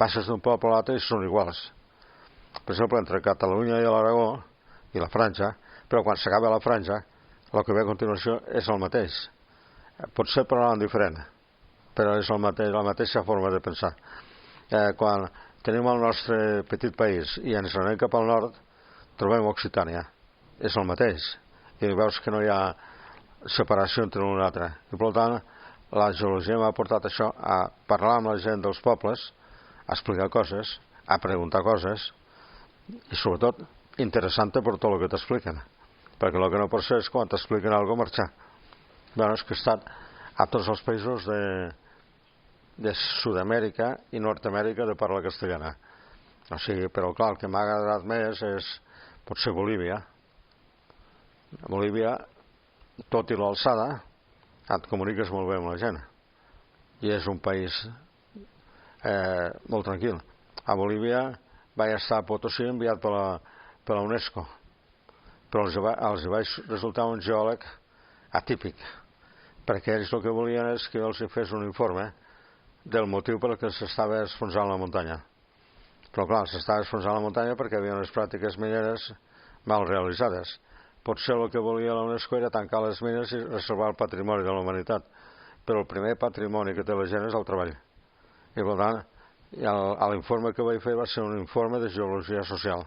Passes d'un poble a l'altre i són iguals. Per exemple, entre Catalunya i l'Aragó i la Franja, però quan s'acaba la Franja, el que ve a continuació és el mateix. Potser parlant diferent, però és la mateixa forma de pensar. Quan tenim el nostre petit país i ens anem cap al nord, trobem Occitània. És el mateix. I veus que no hi ha separació entre l'un i l'altre. I per tant, la geologia m'ha portat això, a parlar amb la gent dels pobles, a explicar coses, a preguntar coses, i sobretot interessant per tot el que t'expliquen. Perquè el que no pot ser és quan t'expliquen alguna cosa marxar. Bueno, és que he estat a tots els països de Sud-amèrica i Nord-amèrica de parla castellana. O sigui, però clar, el que m'ha agradat més és potser Bolívia. A Bolívia, tot i l'alçada, et comuniques molt bé amb la gent. I és un país molt tranquil. A Bolívia vaig estar a Potosí enviat per la UNESCO, però els vaig resultar un geòleg atípic, perquè ells el que volien és que els fes un informe del motiu per què s'estava esfonsant la muntanya. Però clar, s'estava esfonsant la muntanya perquè hi havia unes pràctiques mineres mal realitzades. Potser el que volia la UNESCO era tancar les mines i reservar el patrimoni de la humanitat, però el primer patrimoni que té la gent és el treball. I per tant, l'informe que vaig fer va ser un informe de geologia social,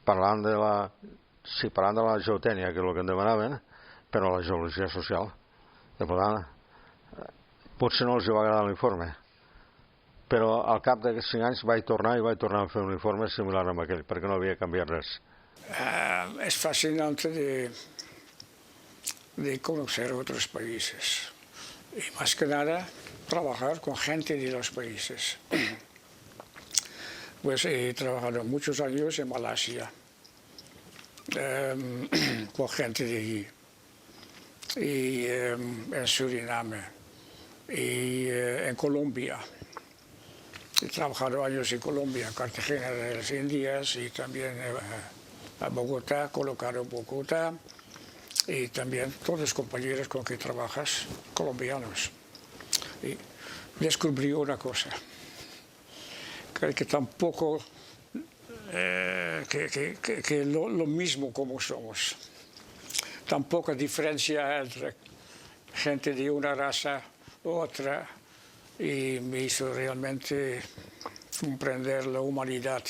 parlant de la geotècnia, que és el que em demanaven, però la geologia social. I per tant, potser no els va agradar l'informe, però al cap de 5 anys vaig tornar a fer un informe similar a aquell, perquè no havia canviat res.
Es fascinante de conocer otros países y más que nada trabajar con gente de los países. Pues he trabajado muchos años en Malasia con gente de allí, y en Suriname y en Colombia. He trabajado años en Colombia, en Cartagena de las Indias, y también a Bogotá, colocado en Bogotá, y también todos los compañeros con que trabajas, colombianos. Y descubrí una cosa, que tampoco que lo mismo como somos. Tampoco diferencia entre gente de una raza u otra, y me hizo realmente comprender la humanidad.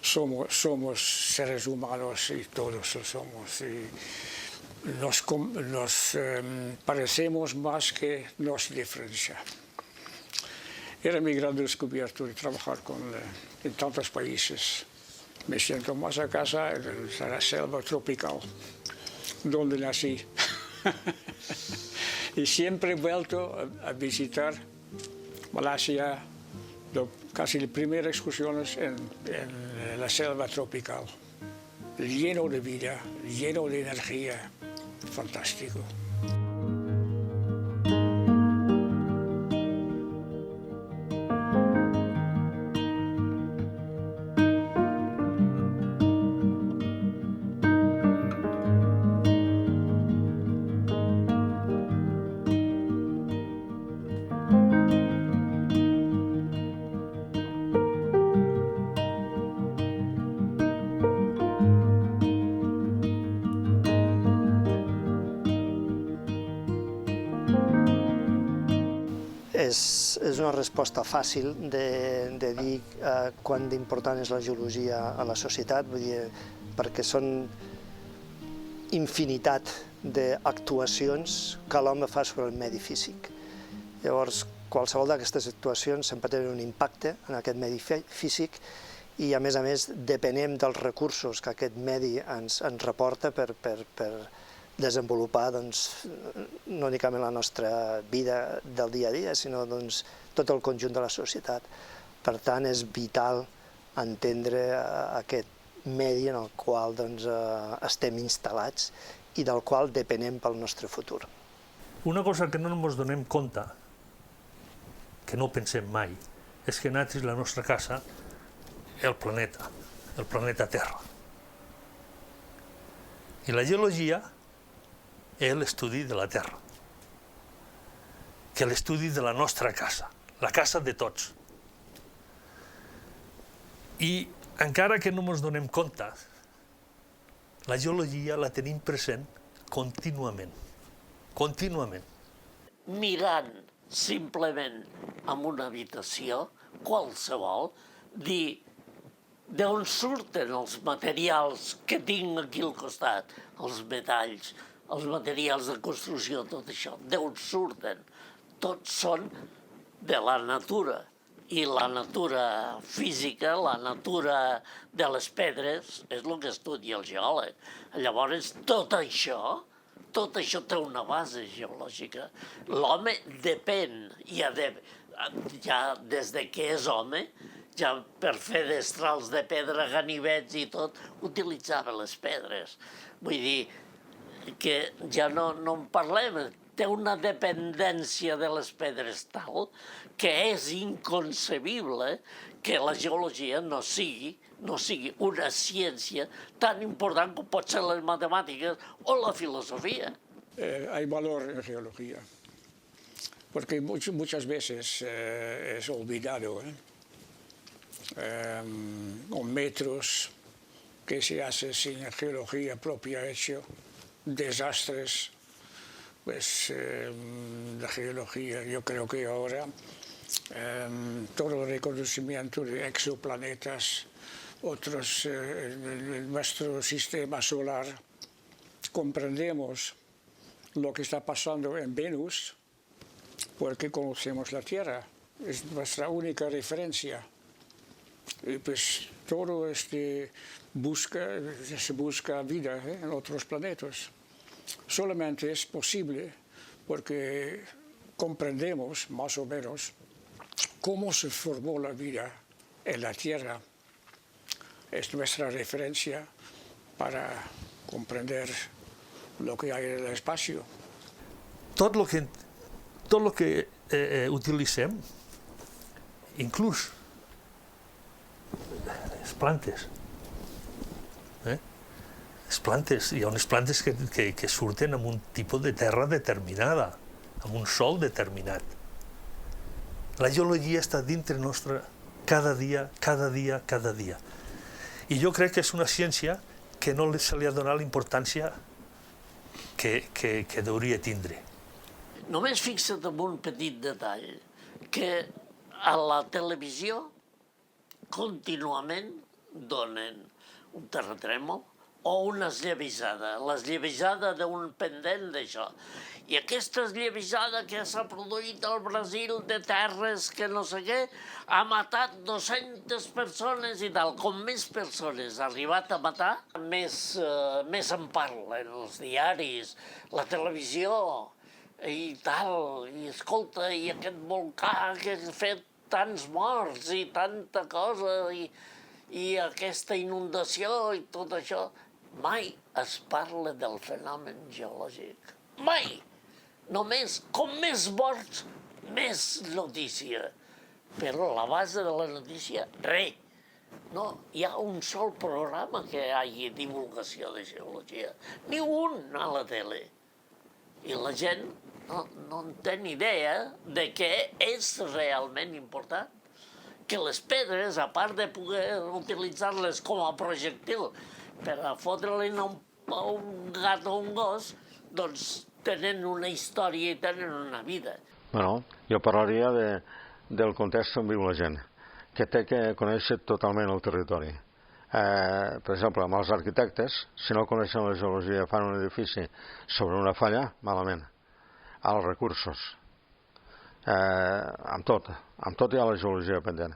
Somos seres humanos y todos lo somos. Y nos parecemos más que nos diferencia. Era mi gran descubierto de trabajar en tantos países. Me siento más a casa en la selva tropical, donde nací. Y siempre he vuelto a visitar Malasia, casi las primeras excursiones en la selva tropical. Lleno de vida, lleno de energía, fantástico.
És una resposta fàcil de dir quant d'important és la geologia a la societat, vull dir, perquè són infinitat d'actuacions que l'home fa sobre el medi físic. Llavors, qualsevol d'aquestes actuacions sempre tenen un impacte en aquest medi físic, i a més, depenem dels recursos que aquest medi ens reporta per desenvolupar no únicament la nostra vida del dia a dia, sinó tot el conjunt de la societat. Per tant, és vital entendre aquest medi en el qual estem instal·lats i del qual depenem pel nostre futur.
Una cosa que no ens donem compte, que no pensem mai, és que nosaltres, la nostra casa, el planeta Terra. I la geologia és l'estudi de la Terra, que és l'estudi de la nostra casa, la casa de tots. I encara que no ens donem compte, la geologia la tenim present contínuament, contínuament.
Mirant simplement en una habitació, qualsevol, dir d'on surten els materials que tinc aquí al costat, els metalls, els materials de construcció, tot això, d'on surten? Tots són de la natura. I la natura física, la natura de les pedres, és el que estudia el geòleg. Llavors, tot això té una base geològica. L'home depèn, ja des de que és home, ja per fer destrals de pedra, ganivets i tot, utilitzava les pedres. Vull dir que ja no en parlem, té una dependència de les pedres tal que és inconcebible que la geologia no sigui una ciència tan important com pot ser les matemàtiques o la filosofía.
Hay valor en geología, porque muchas veces es olvidado, con metros que se hace sin geología propia hecho, desastres, pues la geología, yo creo que ahora todo el reconocimiento de exoplanetas, otros en nuestro sistema solar, comprendemos lo que está pasando en Venus porque conocemos la Tierra, es nuestra única referencia. Y pues todo se busca vida en otros planetas. Solamente es posible porque comprendemos más o menos cómo se formó la vida en la Tierra. Es nuestra referencia para comprender lo que hay en el espacio.
Tot el que utilitzem, inclús les plantes. Les plantes, hi ha unes plantes que surten amb un tipus de terra determinada, amb un sòl determinat. La geologia està dintre nostre cada dia, cada dia, cada dia. I jo crec que és una ciència que no se li ha donat la importància que hauria tindre.
Només fixa't en un petit detall, que a la televisió contínuament donen un terratrèmol o una esllavissada, l'esllavissada d'un pendent d'això. I aquesta esllavissada que s'ha produït al Brasil de terres que no sé què, ha matat 200 persones i tal. Com més persones ha arribat a matar, més en parlen els diaris, la televisió i tal. I escolta, i aquest volcà que ha fet tants morts i tanta cosa, i aquesta inundació i tot això. Mai es parla del fenomen geològic. Mai! Només, com més morts, més notícia. Però a la base de la notícia, res. No hi ha un sol programa que hi hagi divulgació de geologia. Ni un a la tele. I la gent no en té ni idea de què és realment important. Que les pedres, a part de poder utilitzar-les com a projectil per a fotre-li a un gat o un gos, doncs tenen una història i tenen una vida.
Bueno, jo parlaria del context on viu la gent, que té que conèixer totalment el territori. Per exemple, amb els arquitectes, si no coneixen la geologia, fan un edifici sobre una falla, malament. Els recursos. Amb tot hi ha la geologia pendent.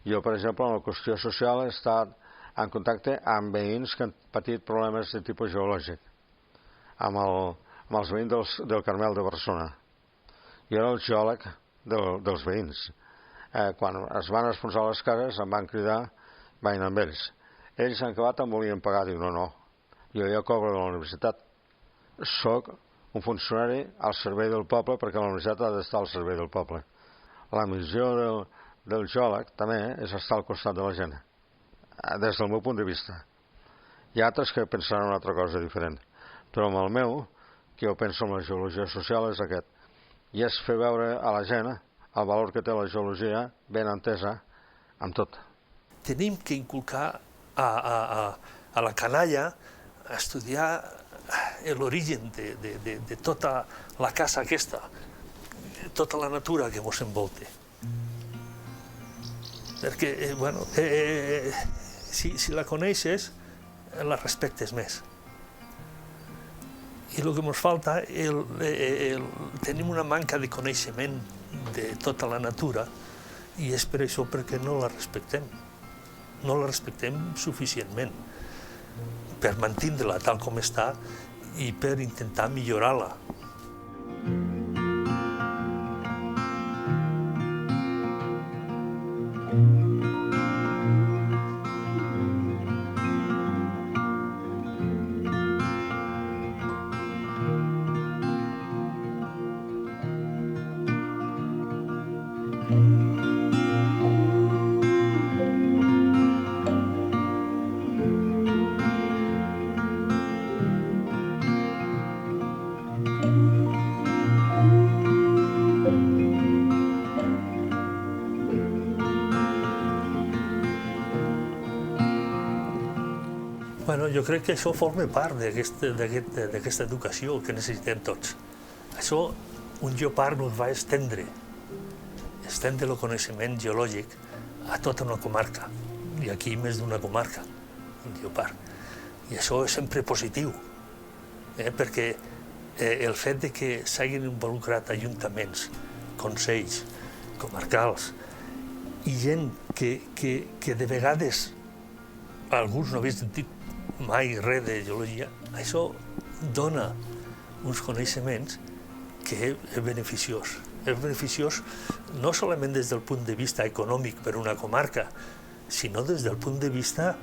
Jo, per exemple, en la qüestió social he estat en contacte amb veïns que han patit problemes de tipus geològic, amb els veïns del Carmel de Barcelona. Jo era el geòleg dels veïns. Quan es van expulsar les cases em van cridar, vaig anar amb ells. Ells en acabat em volien pagar, diu no, jo ja cobro de la universitat. Soc un funcionari al servei del poble perquè la universitat ha d'estar al servei del poble. La missió del geòleg també és estar al costat de la gent, des del meu punt de vista. Hi ha altres que pensaran una altra cosa diferent, però amb el meu, que jo penso en la geologia social, és aquest. I és fer veure a la gent el valor que té la geologia ben entesa amb tot.
Tenim que inculcar a la canalla a estudiar l'origen de tota la casa aquesta, tota la natura que ens envolta. Perquè, bueno, si la coneixes, la respectes més. I el que ens falta, tenim una manca de coneixement de tota la natura i és per això perquè no la respectem. No la respectem suficientment per mantenir-la tal com està i per intentar millorar-la. Bueno, jo crec que això forma part d'aquesta educació que necessitem tots. Això, un geoparc ens va estendre el coneixement geològic a tota una comarca, i aquí més d'una comarca, un geoparc. I això és sempre positiu, perquè el fet de que s'hagin involucrat ajuntaments, consells, comarcals, i gent que de vegades alguns no havien sentit mai res de geologia, això dona uns coneixements que és beneficiós. És beneficiós no solament des del punt de vista econòmic per una comarca, sinó des del punt de vista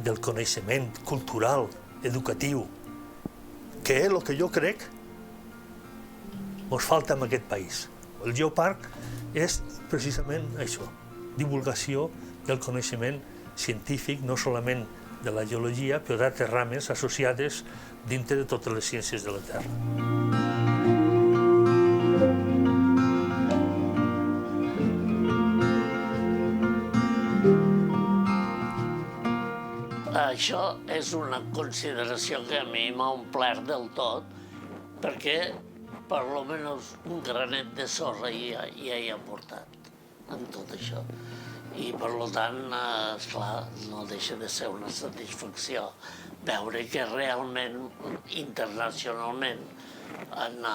del coneixement cultural, educatiu, que és el que jo crec ens falta en aquest país. El Geoparc és precisament això, divulgació del coneixement científic, no solament de la geologia, però d'altres rames associades dintre de totes les ciències de la Terra.
Això és una consideració que a mi m'ha omplert del tot, perquè per almenys un granet de sorra ja hi ha portat en tot això. I per tant, esclar, no deixa de ser una satisfacció veure que realment, internacionalment, han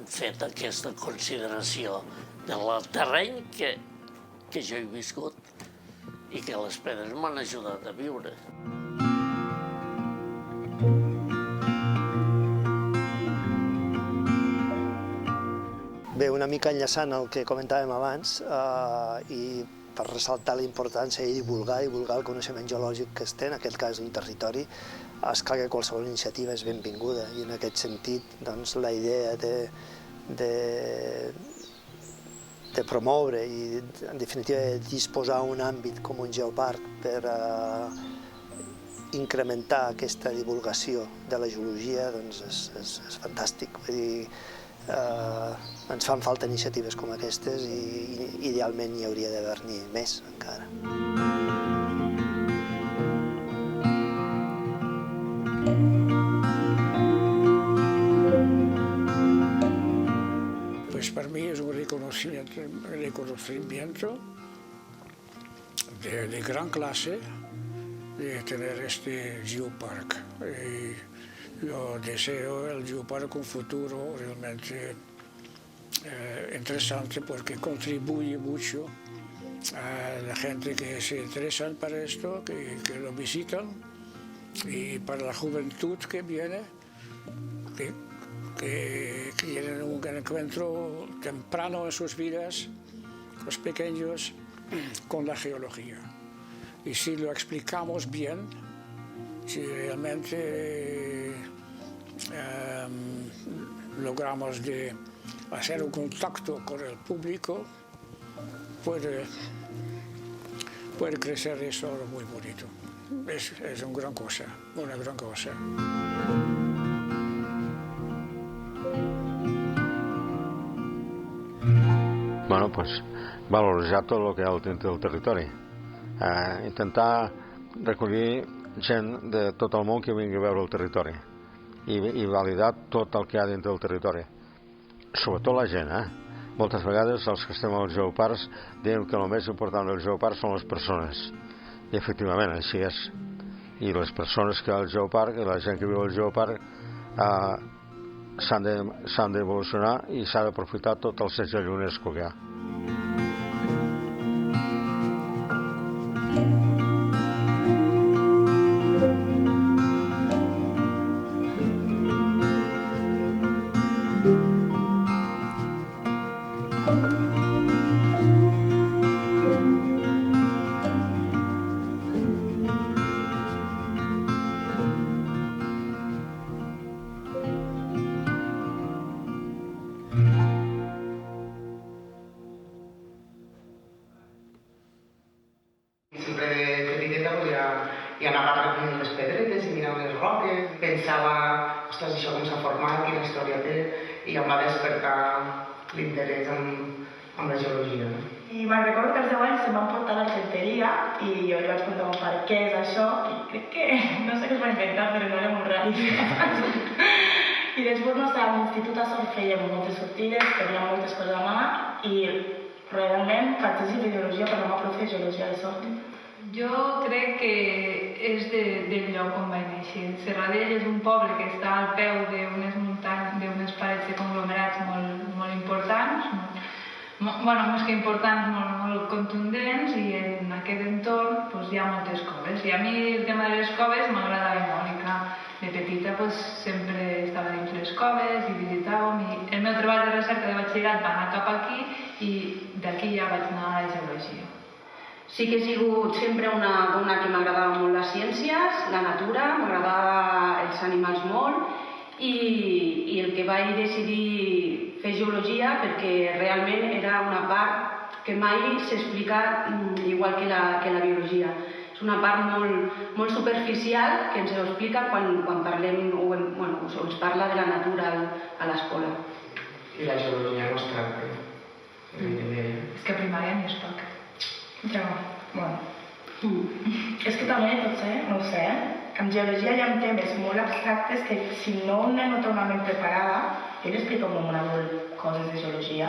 fet aquesta consideració del terreny que jo he viscut i que les pedres m'han ajudat a viure.
Bé, una mica enllaçant el que comentàvem abans i per ressaltar la importància i divulgar el coneixement geològic que es té, en aquest cas d'un territori, és clar que qualsevol iniciativa és benvinguda i en aquest sentit doncs, la idea de promoure i en definitiva de disposar un àmbit com un geoparc per incrementar aquesta divulgació de la geologia doncs és fantàstic. Vull dir, ens fan falta iniciatives com aquestes i idealment hi hauria d'haver-n'hi més encara.
Pues para mí es un reconocimiento de gran clase de tener este geopark. Yo deseo el geopark un futuro realmente interesante porque contribuye mucho a la gente que se interesan para esto, que lo visitan, y para la juventud que viene, que tienen un encuentro temprano en sus vidas, los pequeños, con la geología. Y si lo explicamos bien, si realmente logramos de hacer un contacto con el público, puede crecer eso muy bonito. Es una gran cosa, una gran cosa.
Bueno, pues valoritzar tot el que hi ha dintre del territori. Intentar recollir gent de tot el món que vingui a veure el territori i validar tot el que hi ha dintre del territori. Sobretot la gent, Moltes vegades els que estem als geoparcs diem que el més important del geoparc són les persones. I efectivament, així és. I les persones que al geoparc i la gent que viu al geoparc s'han d'evolucionar i s'ha d'aprofitar tot el segell UNESCO que hi ha.
Sempre de petiteta i anava recollint les pedretes i mirant les roques. Pensava, ostres, això com s'ha format, quina història té, i em va despertar l'interès en la geologia.
I me'n recordo que als 10 anys se'm van portar a l'argenteria i jo li vaig preguntar a mon pare què és això i crec que no sé què es va inventar, però no era molt rar. I després, no sé, a l'institut a Sort fèiem moltes sortides, teníem moltes coses a mà i realment faig tesi de biologia per la meva profe de geologia de Sort.
Jo crec que és del lloc on vaig néixer. Serradell és un poble que està al peu d'unes muntanyes, d'unes parets de conglomerats molt importants, més que importants, molt contundents, i en aquest entorn hi ha moltes coves. I a mi el tema de les coves m'agradava molt, i clar, de petita sempre estava dins les coves i visitàvem, i el meu treball de recerca de batxillerat va anar cap aquí i d'aquí ja vaig anar a la geologia.
Sí que he sigut sempre una dona que m'agradava molt les ciències, la natura, m'agradava els animals molt, i el que vaig decidir fer geologia perquè realment era una part que mai s'explica igual que la biologia. És una part molt superficial que ens ho explica quan parlem o ens parla de la natura a l'escola.
I la geologia no es tracta.
És que a primària ni es toca.
Ja, bueno. És que també, potser, no ho sé, en geologia hi ha temes molt abstractes que si no un nen no té una ment preparada, jo li explico amb un adult coses de geologia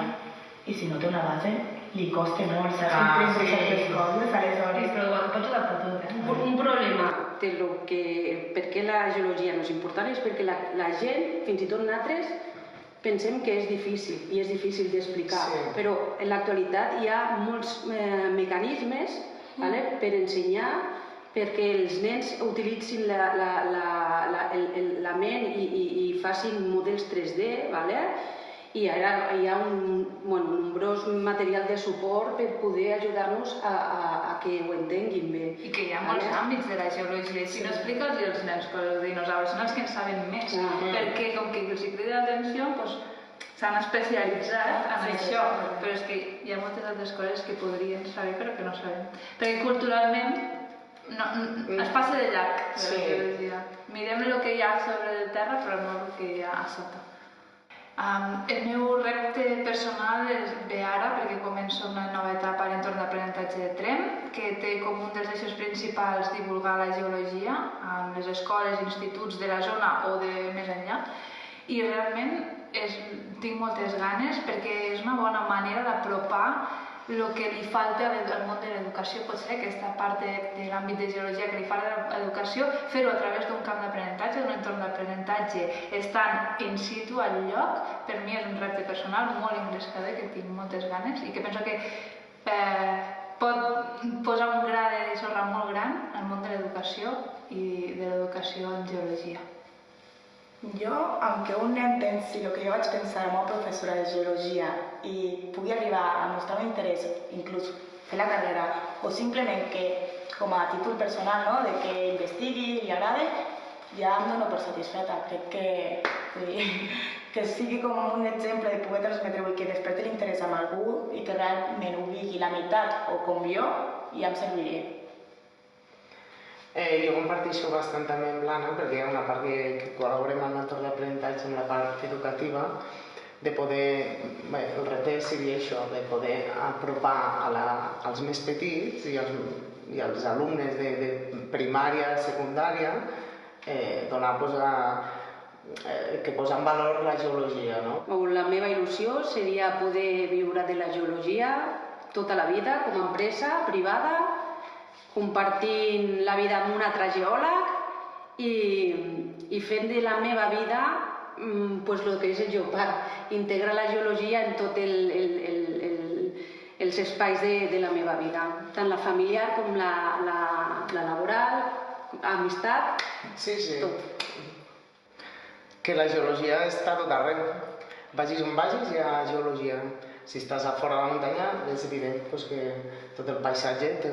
i si no té una base li costa molt saber certes coses, aleshores.
Però ho pots adaptar tot,
Un problema de per què la geologia no és important és perquè la gent, fins i tot nosaltres, pensem que és difícil i és difícil d'explicar, però en l'actualitat hi ha molts mecanismes per ensenyar perquè els nens utilitzin la ment i facin models 3D, i ara hi ha un nombrós material de suport per poder ajudar-nos a que ho entenguin bé.
I que hi ha molts àmbits de la geologia. Si no explica'ls als nens que els dinosaures són els que en saben més, perquè com que els crida l'atenció, s'han especialitzat en això, però és que hi ha moltes altres coses que podrien saber però que no sabem. Perquè culturalment es passa de llarg la geologia. Mirem el que hi ha sobre la terra però no el que hi ha a sota. El meu repte personal ve ara perquè començo una nova etapa a l'entorn d'aprenentatge de Tremp, que té com un dels eixos principals divulgar la geologia amb les escoles i instituts de la zona o de més enllà, i realment tinc moltes ganes perquè és una bona manera d'apropar el que li falta al món de l'educació, potser aquesta part de l'àmbit de geologia que li falta a l'educació, fer-ho a través d'un camp d'aprenentatge, d'un entorn d'aprenentatge, estant in situ al lloc. Per mi és un repte personal molt engrescador, que tinc moltes ganes i que penso que pot posar un gra de sorra molt gran al món de l'educació i de l'educació en geologia.
Jo, aunque un nen pensi el que jo vaig pensar amb una professora de geologia i pugui arribar a mostrar un interès, inclús fer la carrera, o simplement que, com a títol personal, de que investigui, li agrade, ja em dono per satisfeta. Crec que sigui com un exemple de poder transmetre-ho i que desperti l'interès amb algú i que realment ho digui la meitat o com jo, ja em serviria.
Jo comparteixo bastant també amb l'Anna, perquè hi ha una part que col·laborem amb l'entorn d'aprenentatge, amb la part educativa, de poder, el repte seria això, de poder apropar als més petits i als alumnes de primària, secundària, donar, que posa en valor la geologia.
La meva il·lusió seria poder viure de la geologia tota la vida, com a empresa privada, compartint la vida amb un altre geòleg i fent de la meva vida el que és el geoparc, integrar la geologia en tots els espais de la meva vida, tant la familiar com la laboral, amistat, tot.
Que la geologia està tot arreu. Vagis on vagis hi ha geologia. Si estàs a fora de la muntanya és evident que tot el paisatge té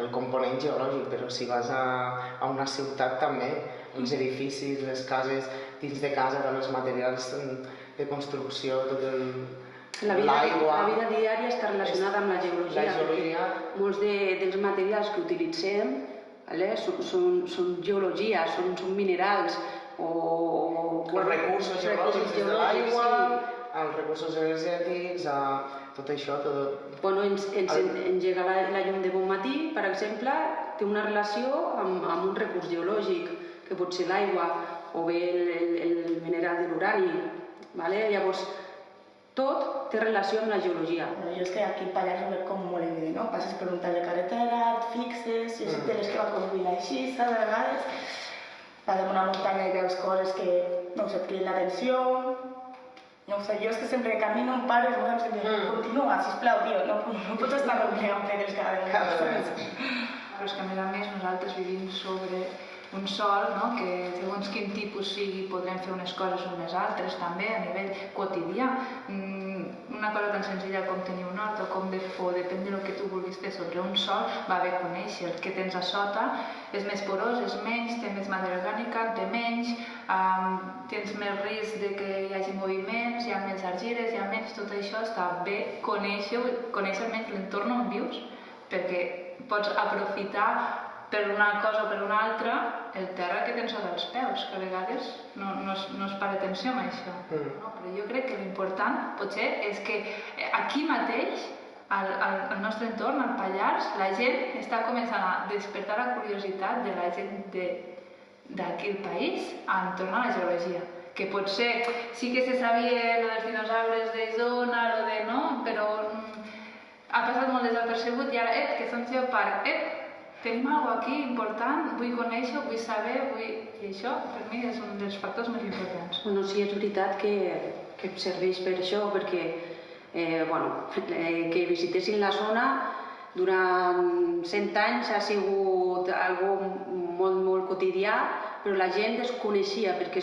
el component geològic, però si vas a una ciutat també, els edificis, les cases, dins de casa, també els materials de construcció, tot l'aigua...
La vida diària està relacionada amb la geologia. Molts dels materials que utilitzem són geologia, són minerals o...
Els recursos geològics de l'aigua, els recursos energètics, tot això...
Engegar la llum de bon matí, per exemple, té una relació amb un recurs geològic, que pot ser l'aigua o bé el mineral de l'urani. Llavors, tot té relació amb la geologia.
Jo és que aquí al Pallars ho veig com molt evident, no? Passes per un tall de carretera, et fixes, jo soc de les que va conduint així, de vegades. Vas a una muntanya i veus coses que no et criden l'atenció, No ho sé, jo és que sempre camino, em paro i em dic, continua, sisplau, tio, no pots estar replegant pedres cada vegada.
Però és que a més nosaltres vivim sobre un sòl, que segons quin tipus sigui podrem fer unes coses o unes altres també a nivell quotidià. Una cosa tan senzilla com tenir un hort o depèn del que tu vulguis fer sobre un sòl, va bé conèixer el que tens a sota, és més porós, és menys, té més matèria orgànica, té menys, tens més risc de que hi hagi moviments, hi ha menys argiles, hi ha menys, tot això està bé conèixer almenys l'entorn on vius, perquè pots aprofitar per una cosa o per una altra el terra que tens sota els peus, que a vegades no es para atenció amb això. Però jo crec que l'important potser és que aquí mateix, al nostre entorn, al Pallars, la gent està començant a despertar la curiositat de la gent d'aquí al país entorn a la geologia. Que potser sí que se sabia lo dels dinosaures d'Isona, però ha passat molt desapercebut i ara, que som geoparc, tenim alguna cosa aquí important, vull conèixer, vull saber, i això per mi és un dels factors més importants.
Bueno, sí, és veritat que serveix per això, perquè que visitessin la zona durant 100 anys ha sigut algo molt, molt quotidià, però la gent es coneixia perquè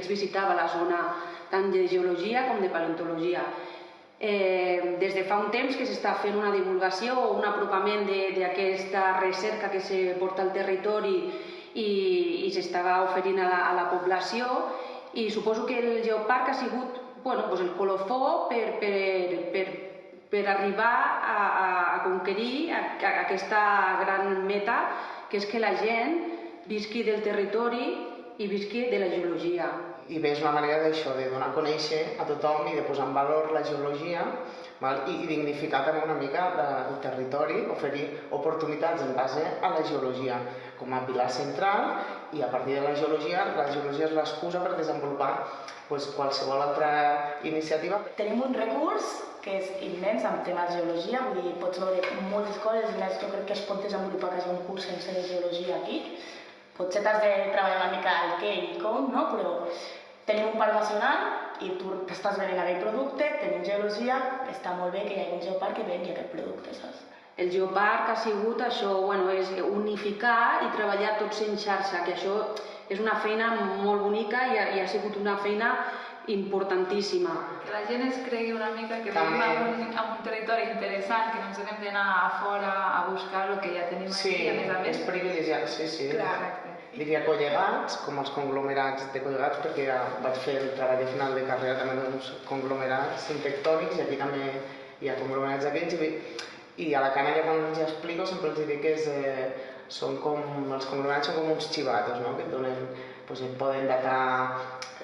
es visitava la zona tant de geologia com de paleontologia. Des de fa un temps que s'està fent una divulgació o un apropament d'aquesta recerca que se porta al territori i s'estava oferint a la població, i suposo que el geoparc ha sigut el colofó per arribar a conquerir aquesta gran meta, que és que la gent visqui del territori i visqui de la geologia.
I bé, és una manera d'això, de donar a conèixer a tothom i de posar en valor la geologia i dignificar també una mica el territori, oferir oportunitats en base a la geologia com a pilar central, i a partir de la geologia és l'excusa per desenvolupar qualsevol altra iniciativa.
Tenim un recurs que és immens en temes de geologia, vull dir, pots veure moltes coses, i més jo crec que es pot desenvolupar quasi un curs sense de geologia aquí. Potser t'has de treballar una mica el què i com, però tenim un parc nacional i tu t'estàs venent aquell producte, tenim geologia, està molt bé que hi hagi un geoparc que vengui aquest producte, saps?
El geoparc ha sigut això, és unificar i treballar tots en xarxa, que això és una feina molt bonica i ha sigut una feina importantíssima.
Que la gent es cregui una mica que vivim en un territori interessant, que no ens hem d'anar a fora a buscar el que ja tenim aquí, a més a més.
Sí, és privilegiat, sí. Diria col·llegats, com els conglomerats de col·llegats, perquè ja vaig fer el treball de final de carrera també d'uns conglomerats tectònics, i aquí també hi ha conglomerats d'aquests, i a la Canalla quan els explico sempre els dic que els conglomerats són com uns xivatos, que et donen, et poden datar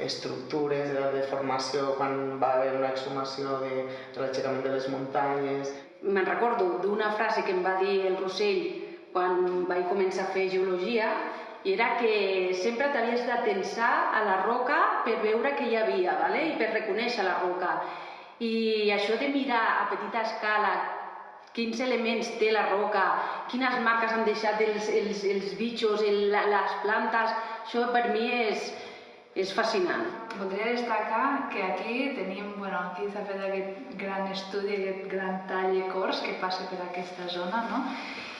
estructures de formació quan va haver una exhumació de l'aixecament de les muntanyes.
Me'n recordo d'una frase que em va dir el Rossell quan vaig començar a fer geologia, i era que sempre t'havies d'atensar a la roca per veure què hi havia, i per reconèixer la roca. I això de mirar a petita escala quins elements té la roca, quines marques han deixat els bitxos, les plantes, això per mi és fascinant.
Voldria destacar que aquí tenim, aquí s'ha fet aquest gran estudi, aquest gran tall de cors que passa per aquesta zona,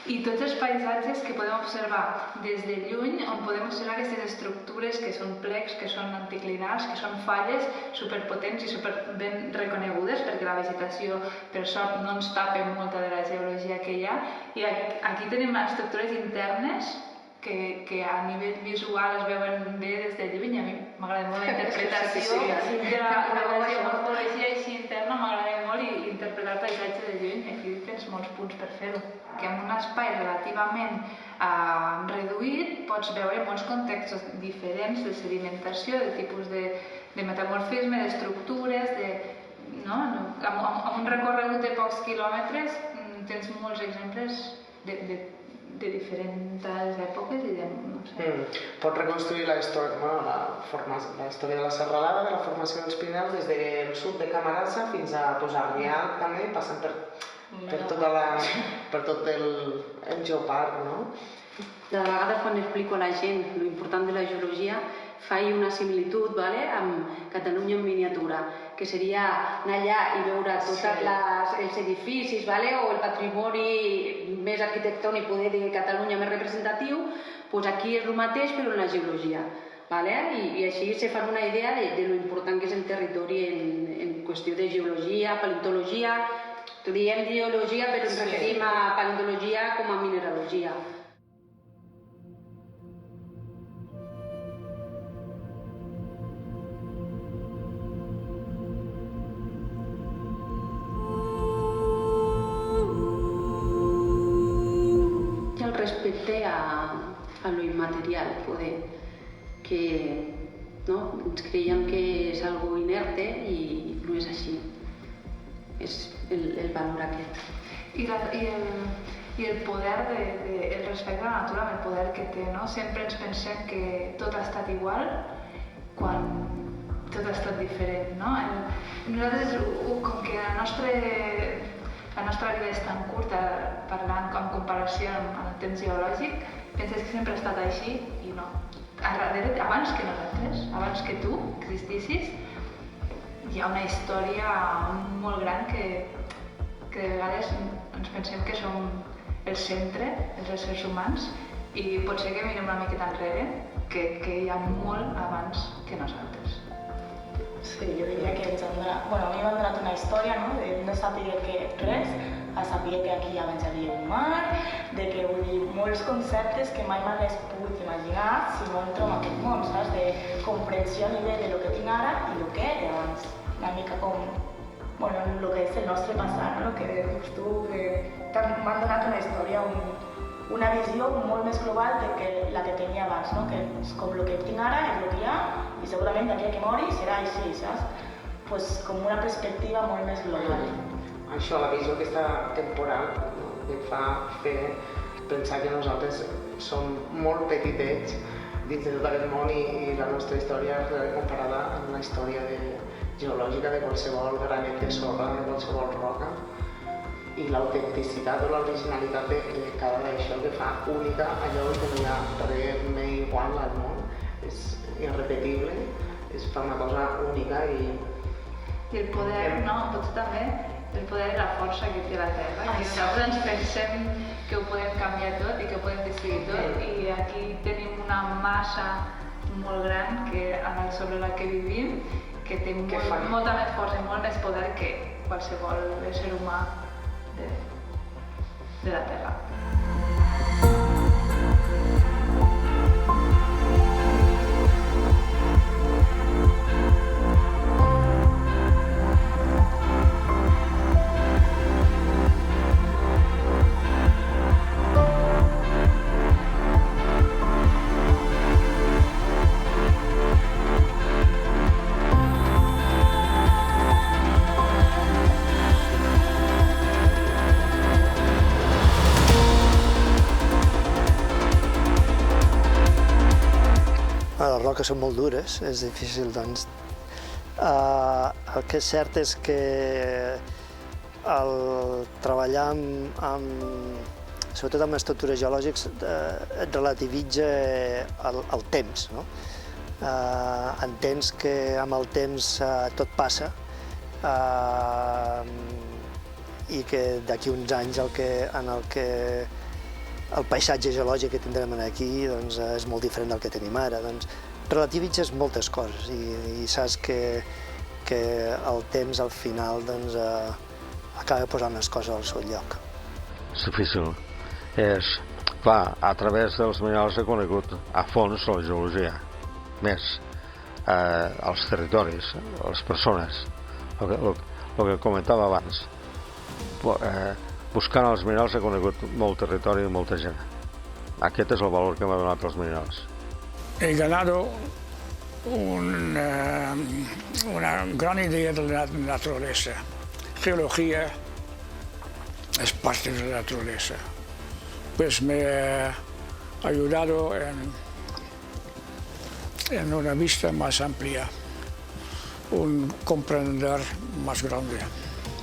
i tots els paisatges que podem observar des de lluny, on podem observar aquestes estructures que són plecs, que són anticlinals, que són falles superpotents i superben reconegudes, perquè la vegetació, per sort, no ens tapa molta de la geologia que hi ha. I aquí tenim estructures internes que a nivell visual es veuen bé des de lluny. A mi m'agrada molt la interpretació de la geomorfologia així interna, m'agrada molt interpretar el paisatge de lluny. Aquí tens molts punts per fer-ho. Que en un espai relativament reduït pots veure molts contextos diferents de sedimentació, de tipus de metamorfisme, d'estructures, amb un recorregut de pocs quilòmetres tens molts exemples de diferents èpoques i de...
Pots reconstruir la història de la serralada, de la formació dels Pirineus, des del sud de Camarasa fins a Arrià, també, passant per per tot el geoparc, no?
De vegades quan explico a la gent l'important de la geologia faig una similitud amb Catalunya en miniatura, que seria anar allà i veure tots els edificis o el patrimoni més arquitectònic de Catalunya més representatiu, doncs aquí és el mateix però en la geologia. I així se fan una idea de lo important que és el territori en qüestió de geologia, paleontologia. Diem geologia però ens referim a paleontologia com a mineralogia. Respecte a lo immaterial, que ens creiem que és algo inerte i no és així. És el valor aquest.
I el poder, el respecte a la natura amb el poder que té, no? Sempre ens pensem que tot ha estat igual quan tot ha estat diferent, no? Nosaltres, com que la nostra vida és tan curta, parlant en comparació amb el temps geològic, penses que sempre ha estat així i no. Abans que nosaltres, abans que tu existissis, hi ha una història molt gran que de vegades ens pensem que som el centre, els éssers humans, i pot ser que mirem una miqueta enrere, que hi ha molt abans que nosaltres.
Sí, jo diria que ens han donat... a mi m'han donat una història, no?, de no saber res, a saber que aquí abans hi havia un mar, de que, vull dir, molts conceptes que mai m'hagués pogut imaginar si no entro en aquest món, saps?, de comprensió a nivell de lo que tinc ara i lo que era abans. Una mica com, lo que és el nostre passat, no?, que dius tu, que m'han donat una història, una visió molt més global que la que tenia abans, no?, que és com el que tinc ara, és el que hi ha, i segurament d'aquí a que mori serà així, saps? Pues com una perspectiva molt més global.
Això, la visió aquesta temporal, que fa fer pensar que nosaltres som molt petitets dins de tot aquest món i la nostra història és comparada amb la història geològica de qualsevol granet de sorra, de qualsevol roca, i l'autenticitat o l'originalitat de cada d'això que fa única allò que no hi ha res més igual al món. És irrepetible, fa una cosa única i
el poder, no? Potser també el poder i la força que té la Terra, que nosaltres ens pensem que ho podem canviar tot i que ho podem decidir tot, i aquí tenim una massa molt gran sobre la que vivim, que té molta més força i molt més poder que qualsevol ésser humà de la Terra.
Les roques són molt dures, és difícil, doncs. El que és cert és que treballar sobretot amb estructures geològiques et relativitza el temps, no? Entens que amb el temps tot passa i que d'aquí uns anys el paisatge geològic que tindrem aquí és molt diferent del que tenim ara. Relativitzes moltes coses i saps que el temps al final acaba posant les coses al seu lloc.
És difícil. Clar, a través dels minerals he conegut a fons la geologia, més els territoris, les persones, el que comentava abans. Buscant els minerals he conegut molt territori i molta gent. Aquest és el valor que m'ha donat els minerals.
He ganado una gran idea de la naturaleza. Geología es parte de la naturaleza. Pues me ha ayudado en una vista más amplia, un comprender más grande.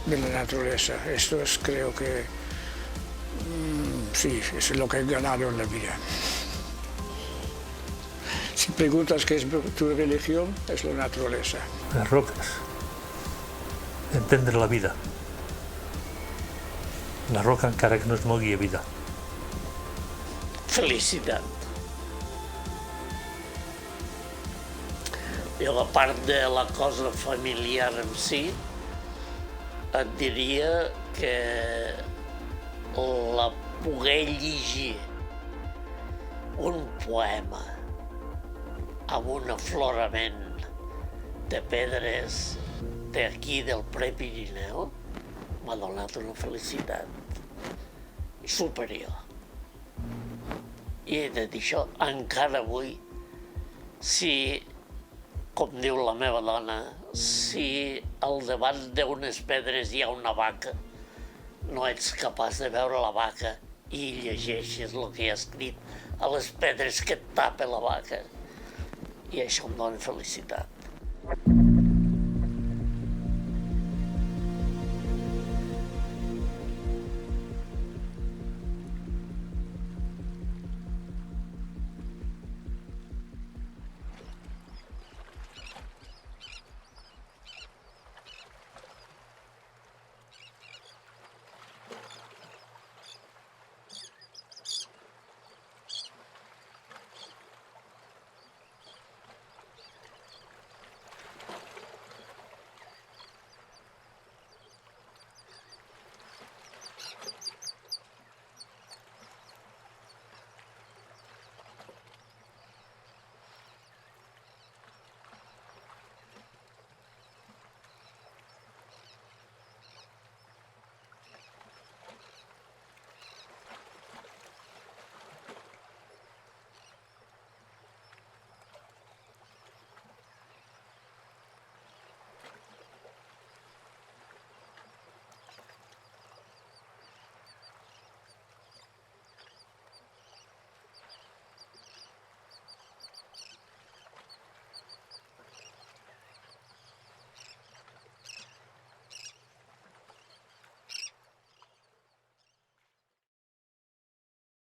de la naturaleza. Esto es, creo que, sí, es lo que he ganado en la vida. Si preguntas qué es tu religión, es la naturaleza.
Les roques, entendre la vida. La roca, encara que no es mogui, vida.
Felicitat. Jo, a part de la cosa familiar en si, et diria que la poder llegir un poema amb un aflorament de pedres d'aquí del Prepirineu m'ha donat una felicitat superior. I he de dir això, encara avui, si, com diu la meva dona, si al davant d'unes pedres hi ha una vaca, no ets capaç de veure la vaca i llegeixes el que hi ha escrit a les pedres que et tapa la vaca. I això em dona felicitat.